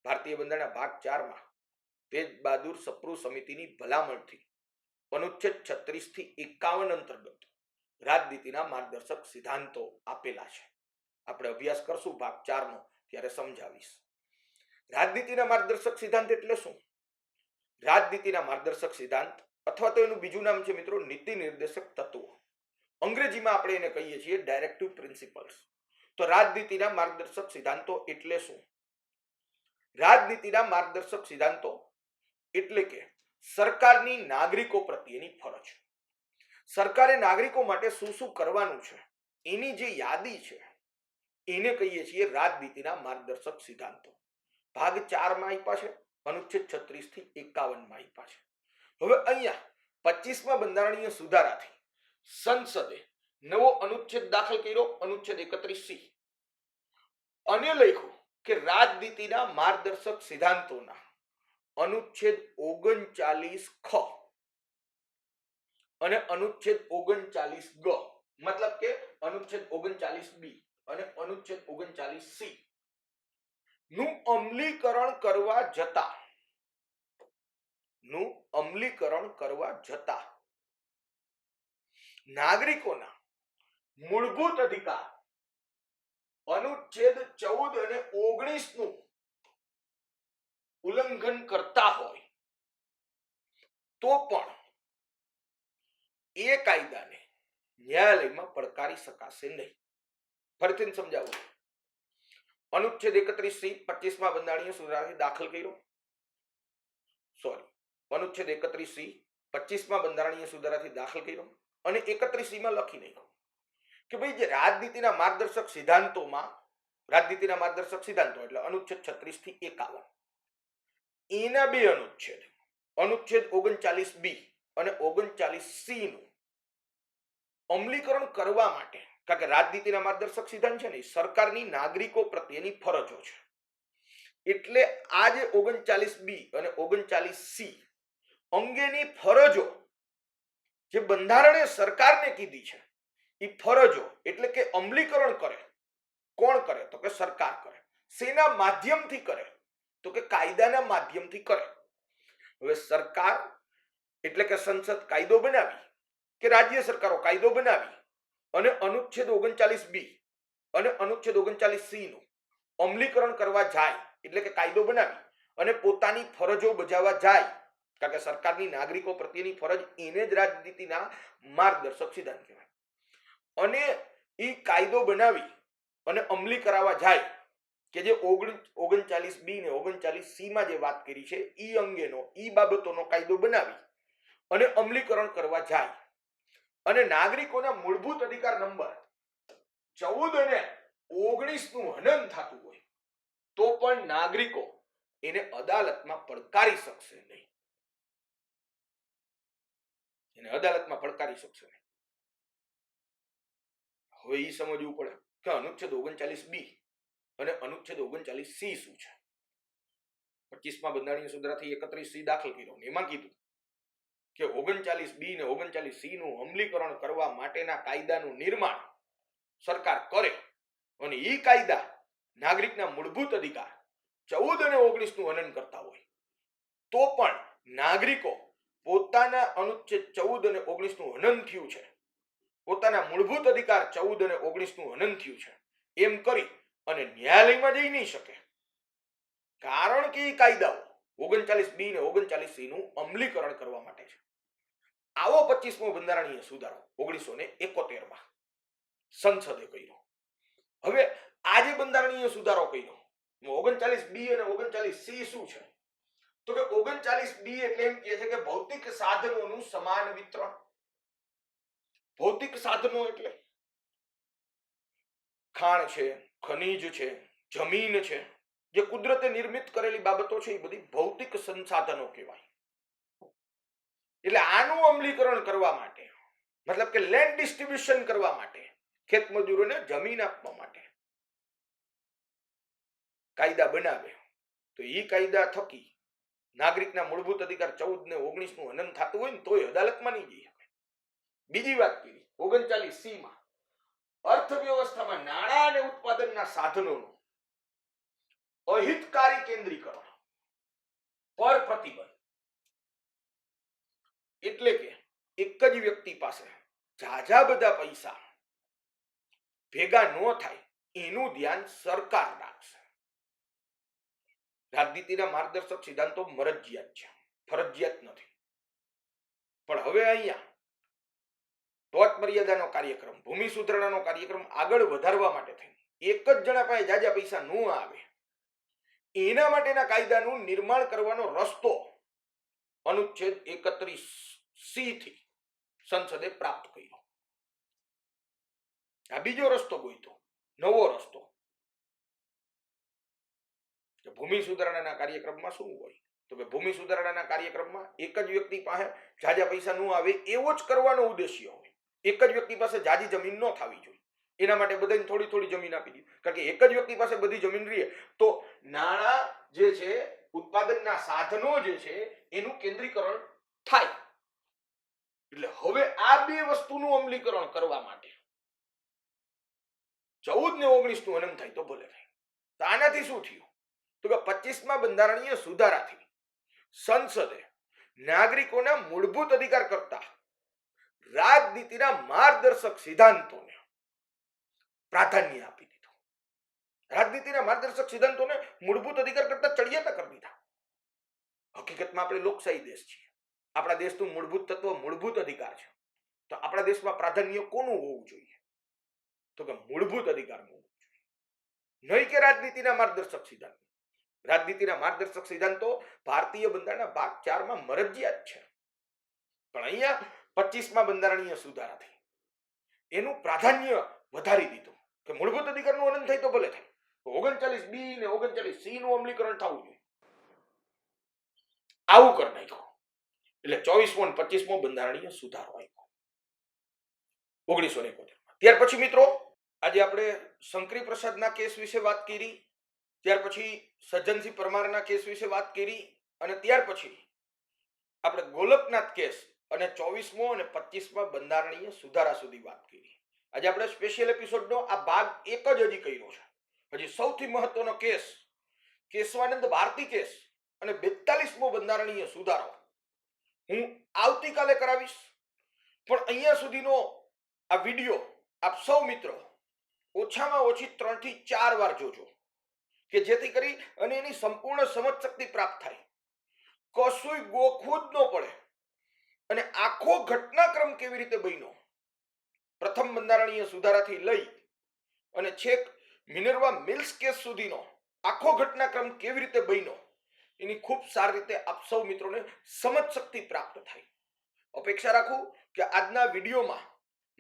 ભારતીય બંધારણના ભાગ 4 માં તેજ બહાદુર સપ્રુ સમિતિની ભલામણથી અનુચ્છેદ 36 થી 51 અંતર્ગત રાજનીતિના માર્ગદર્શક સિદ્ધાંતો આપેલા છે. આપણે અભ્યાસ કરશું ભાગ 4 નો ત્યારે સમજાવીશ. રાજનીતિના માર્ગદર્શક સિદ્ધાંત એટલે શું? રાજનીતિના માર્ગદર્શક સિદ્ધાંત અથવા તો એનું બીજું નામ છે મિત્રો નીતિ નિર્દેશક તત્વો. અંગ્રેજીમાં આપણે એને કહીએ છીએ ડાયરેક્ટિવ પ્રિન્સિપલ્સ. તો રાજનીતિના માર્ગદર્શક સિદ્ધાંતો એટલે શું? રાજનીતિના માર્ગદર્શક સિદ્ધાંતો એટલે કે સરકારની નાગરિકો પ્રત્યેની ફરજ. સરકારે નાગરિકો માટે શું શું કરવાનું છે એની જે યાદી છે એને કહીએ છીએ રાજનીતિના માર્ગદર્શક સિદ્ધાંતો. ભાગ 4 માં આપ્યા છે, અનુચ્છેદ 36 થી 51 માં આપ્યા છે. હવે અહીંયા 25મા બંધારણીય સુધારાથી સંસદે નવો અનુચ્છેદ દાખલ કર્યો, અનુચ્છેદ 31C. અને લખ્યું કે રાજનીતિના માર્ગદર્શક સિદ્ધાંતોના અનુચ્છેદ 39(ખ) અને અનુચ્છેદ 39(ગ) મતલબ કે અનુચ્છેદ 39(b) અને અનુચ્છેદ 39(c) નું અમલીકરણ કરવા જતા નાગરિકોના મૂળભૂત અધિકાર અનુચ્છેદ 14 અને 19 નું ઉલ્લંઘન કરતા હોય તો પણ એ કાયદાને ન્યાયાલયમાં પડકારી શકાશે નહીં. ફરીથી સમજાવું. અનુચ્છેદ 31C 25મા બંધારણીય સુધારાથી દાખલ કર્યો. અનુચ્છેદ 31C 25મા બંધારણીય સુધારાથી દાખલ કર્યો અને 31C માં લખી નાખ્યો કે ભાઈ જે રાજનીતિના માર્ગદર્શક સિદ્ધાંતોમાં રાજનીતિના માર્ગદર્શક સિદ્ધાંતો એટલે અનુચ્છેદ 36 થી 51 એના બે અનુચ્છેદ અનુચ્છેદ 39(b) અને 39(c) નું અમલીકરણ કરવા માટે, કારણ કે રાજનીતિના માર્ગદર્શક સિદ્ધાંત છે ને સરકારની નાગરિકો પ્રત્યેની ફરજો છે. એટલે આ જે 39(b) અને 39(c) અંગેની ફરજો જે બંધારણે સરકારને કીધી છે એ ફરજો એટલે કે અમલીકરણ કરે. કોણ કરે તો કે સરકાર કરે. શેના માધ્યમથી કરે તો કે કાયદાના માધ્યમથી કરે. હવે સરકાર એટલે કે સંસદ કાયદો બનાવી કે રાજ્ય સરકારો કાયદો બનાવી અને અનુચ્છેદ 39(b) અને અનુચ્છેદ 39(c) નું અમલીકરણ કરવા જાય એટલે કે કાયદો બનાવી અને પોતાની ફરજો બજાવવા જાય, કારણ કે સરકારની નાગરિકો પ્રત્યેની ફરજ એને જ રાજનીતિના માર્ગદર્શક સિદ્ધાંત કહેવાય. અને એ કાયદો બનાવી અને અમલી કરાવવા જાય કે જે 39(b) ને 39(c) માં જે વાત કરી છે એ અંગેનો એ બાબતોનો કાયદો બનાવી અને અમલીકરણ કરવા જાય અને નાગરિકોના મૂળભૂત અધિકાર નંબર 14 અને 19 નું હનન થતું હોય તો પણ નાગરિકો એને અદાલતમાં પડકારી શકશે નહીં. હવે એ સમજવું પડે કે અનુચ્છેદ 39(b) અને અનુચ્છેદ 39(c) શું છે. 25મા બંધારણીય સુધારાથી 31C દાખલ કર્યો. એમાં કીધું કે 39(b) ને 39(c) નું અમલીકરણ કરવા માટેના કાયદાનું નિર્માણ સરકાર કરે અને એ કાયદા નાગરિકના મૂળભૂત અધિકાર 14 અને 19 નું હનન કરતા હોય તો પણ નાગરિકો પોતાના અનુચ્છેદ 14 અને 19 નું હનન થયું છે, પોતાના મૂળભૂત અધિકાર 14 અને 19 નું હનન થયું છે એમ કરી અને ન્યાયાલયમાં જઈ નહીં શકે, કારણ કે એ કાયદાઓ 39B ને 39C નું અમલીકરણ કરવા માટે છે. આવો 25મો બંધારણીય સુધારો 1971 સંસદે કર્યો. હવે આ જે બંધારણીય સુધારો કર્યો 39B અને 39C શું છે? તો કે 39B એટલે એમ કહે છે કે ભૌતિક સાધનોનું સમાન વિતરણ. ભૌતિક સાધનો એટલે ખાણ છે, ખનીજ છે, જમીન છે, જે કુદરતે નિર્મિત કરેલી બાબતો છે એ બધી ભૌતિક સંસાધનો કહેવાય. એટલે આનું અમલીકરણ કરવા માટે, મતલબ કે લેન્ડ ડિસ્ટ્રીબ્યુશન કરવા માટે, ખેત મજૂરોને જમીન આપવા માટે કાયદા બનાવે તો એ કાયદા થકી નાગરિકના મૂળભૂત અધિકાર 14 ને 19 નું હનન થતું હોય ને તોય અદાલતમાં નહીં જઈ શકે. બીજી વાત કરી 39C માં અર્થવ્યવસ્થામાં નાણાં અને ઉત્પાદનના સાધનોનું અહિતકારી કેન્દ્રીકરણ પર પ્રતિબંધ. એટલે કે એક જ વ્યક્તિ પાસે ઝાઝા બધા પૈસા ભેગા ન થાય એનું ધ્યાન સરકાર રાખશે. રાજનીતિના માર્ગદર્શક સિદ્ધાંતો મરજિયાત છે, ફરજિયાત નથી. પણ હવે અહીંયા ટોચ મર્યાદાનો કાર્યક્રમ, ભૂમિ સુધારણાનો કાર્યક્રમ આગળ વધારવા માટે થઈ એક જ જણા પાસે જાજા પૈસા ન આવે એના માટેના કાયદાનું નિર્માણ કરવાનો રસ્તો અનુચ્છેદ 31C થી સંસદે પ્રાપ્ત કર્યો. આ બીજો રસ્તો ગોઈતો, નવો રસ્તો. ભૂમિ સુધારણાના કાર્યક્રમમાં શું હોય? તો કે ભૂમિ સુધારણાના કાર્યક્રમમાં એક જ વ્યક્તિ પાસે જાજા પૈસા ન આવે એવો જ કરવાનો ઉદ્દેશ્ય હોય. એક જ વ્યક્તિ પાસે જાજી જમીન ન થવી જોઈએ. એના માટે બધાને થોડી થોડી જમીન આપી દીધી. કારણ કે એક જ વ્યક્તિ પાસે બધી જમીન રહે તો નાણાં જે છે, ઉત્પાદનના સાધનો જે છે એનું કેન્દ્રીકરણ થાય. એટલે હવે આ બે વસ્તુનું અમલીકરણ કરવા માટે 14 ને 19 નું હનન થાય તો ભલે થાય. તો આનાથી શું થયું? તો કે 25મા બંધારણીય સુધારાથી સંસદે નાગરિકોના મૂળભૂત અધિકાર કરતા રાજનીતિના માર્ગદર્શક સિદ્ધાંતોને પ્રાધાન્ય આપી દીધું. રાજનીતિના માર્ગદર્શક સિદ્ધાંતોને મૂળભૂત અધિકાર કરતા ચડિયાતા કરી દીધા. હકીકતમાં આપણે લોકશાહી દેશ છીએ. આપણા દેશનું મૂળભૂત તત્વ મૂળભૂત અધિકાર છે. તો આપણા દેશમાં પ્રાધાન્ય કોનું હોવું જોઈએ? તો કે મૂળભૂત અધિકારનું હોવું જોઈએ, નહીં કે રાજનીતિના માર્ગદર્શક સિદ્ધાંત. રાજનીતિના માર્ગદર્શક સિદ્ધાંતો ભારતીય બંધારણના ભાગ 4 માં મરજિયાત છે. પણ અહીંયા 25મા બંધારણીય સુધારાથી એનું પ્રાધાન્ય વધારી દીધું કે મૂળભૂત અધિકારનું હનન થાય તો ભલે થાય. 39B ને 39C નું અમલીકરણ થવું જોઈએ. આવું કરી નાખ્યું. એટલે 24મો અને 25મો બંધારણીય સુધારો આવ્યો 1971. ત્યાર પછી મિત્રો આજે આપણે શંકરી પ્રસાદના કેસ વિશે વાત કરી, ત્યાર પછી સજ્જનસિંહ પરમારના કેસ વિશે વાત કરી, અને ત્યાર પછી આપણે ગોલકનાથ કેસ અને 24મો અને 25મા બંધારણીય સુધારા સુધી વાત કરી. આજે આપણે સ્પેશિયલ એપિસોડનો આ ભાગ એક જ હજી કર્યો છે. હજી સૌથી મહત્વનો કેસ કેશવાનંદ ભારતી કેસ અને 42મો બંધારણીય સુધારો હું આવતીકાલે કરાવીશ. પણ અહીંયા સુધીનો આ વિડીયો આપ સૌ મિત્રો ઓછામાં ઓછી 3 થી 4 વાર જોજો કે જેથી કરી અને એની સંપૂર્ણ સમજ શક્તિ પ્રાપ્ત થાય, કશુંય ગોખવું જ ન પડે અને આખો ઘટનાક્રમ કેવી રીતે બન્યો, પ્રથમ બંધારણીય સુધારાથી લઈ અને છેક મિનર્વા મિલ્સ કેસ સુધીનો આખો ઘટનાક્રમ કેવી રીતે બન્યો એની ખૂબ સારી રીતે આપ સૌ મિત્રોને સમજ શક્તિ પ્રાપ્ત થાય. અપેક્ષા રાખું કે આજના વિડીયોમાં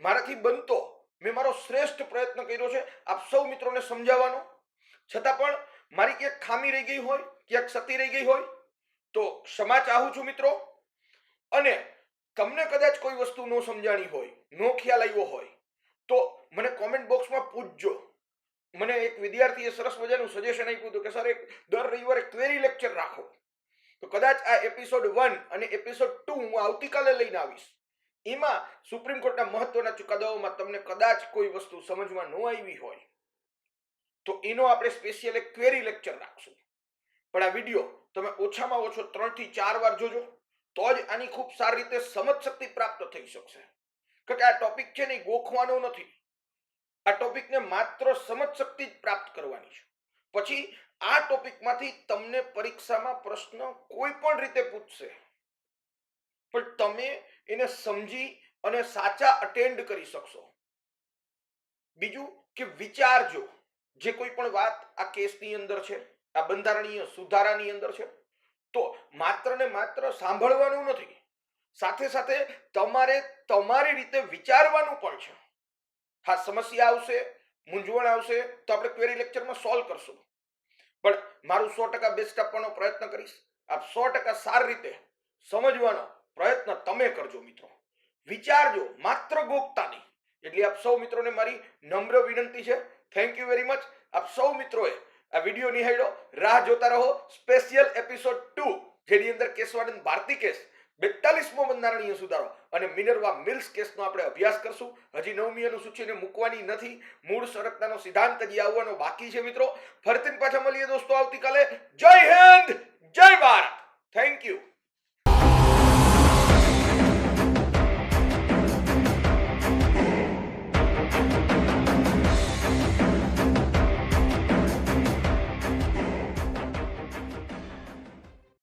મારાથી બનતો મેં મારો શ્રેષ્ઠ પ્રયત્ન કર્યો છે આપ સૌ મિત્રોને સમજાવવાનો. છતાં પણ મારી ક્યાંક ખામી રહી ગઈ હોય, ક્યાંક ક્ષતિ રહી ગઈ હોય તો ક્ષમા ચાહું છું મિત્રો. અને તમને કદાચ કોઈ વસ્તુ ન સમજાણી હોય, નો ખ્યાલ આવ્યો હોય તો મને કોમેન્ટ બોક્સમાં પૂછજો. મને એક વિદ્યાર્થીએ સરસ મજાનું સજેશન આપ્યું હતું કે સર એક દર રવિવારે ક્વેરી લેક્ચર રાખો. તો કદાચ આ એપિસોડ 1 અને એપિસોડ 2 હું આવતીકાલે લઈને આવીશ. એમાં સુપ્રીમ કોર્ટના મહત્વના ચુકાદાઓમાં તમને કદાચ કોઈ વસ્તુ સમજમાં ન આવી હોય તો એનો આપણે સ્પેશિયલ એક ક્વેરી લેક્ચર રાખશું. પણ આ વિડીયો તમે ઓછામાં ઓછો 3 થી 4 વાર જોજો, તો જ આની ખૂબ સારી રીતે સમજ શક્તિ પ્રાપ્ત થઈ શકશે. કે આ ટોપિક છે ને એ ગોખવાનો નથી, આ ટોપિકને માત્ર સમજ શક્તિ જ પ્રાપ્ત કરવાની છે. પછી આ ટોપિકમાંથી તમને પરીક્ષામાં પ્રશ્ન કોઈ પણ રીતે પૂછશે, પણ તમે એને સમજી અને સાચા અટેન્ડ કરી શકશો. બીજું કે વિચારજો, જે કોઈ પણ વાત આ કેસની અંદર છે, આ બંધારણીય સુધારાની અંદર છે, તો માત્ર ને માત્ર સાંભળવાનું નથી, સાથે સાથે તમારે તમારી રીતે વિચારવાનું પણ છે. હા, સમસ્યા આવશે, મૂંઝવણ આવશે તો આપણે ક્વેરી લેક્ચરમાં સોલ્વ કરશું, પણ મારું 100% બેસ્ટ આપવાનો પ્રયત્ન કરીશ. આપ 100% સારી રીતે સમજવાનો પ્રયત્ન તમે કરજો મિત્રો. વિચારજો, માત્ર ગોખતા નહીં. એટલે આપ સૌ મિત્રોને મારી નમ્ર વિનંતી છે. Thank you very much. આપ સૌ મિત્રોએ આ વિડીયો નિહાળ્યો. રાહ જોતા રહો સ્પેશિયલ એપિસોડ 2, જેની અંદર કેશવાનંદ ભારતી કેસ, 42મો બંધારણીય સુધારો અને મિનર્વા મિલ્સ કેસનો આપણે અભ્યાસ કરશું. હજી 9મી અનુસૂચિને મૂકવાની નથી, મૂળ સંરચનાનો સિદ્ધાંત હજી આવવાનો બાકી છે મિત્રો. ફરીથી પાછા મળીએ દોસ્તો આવતીકાલે. જય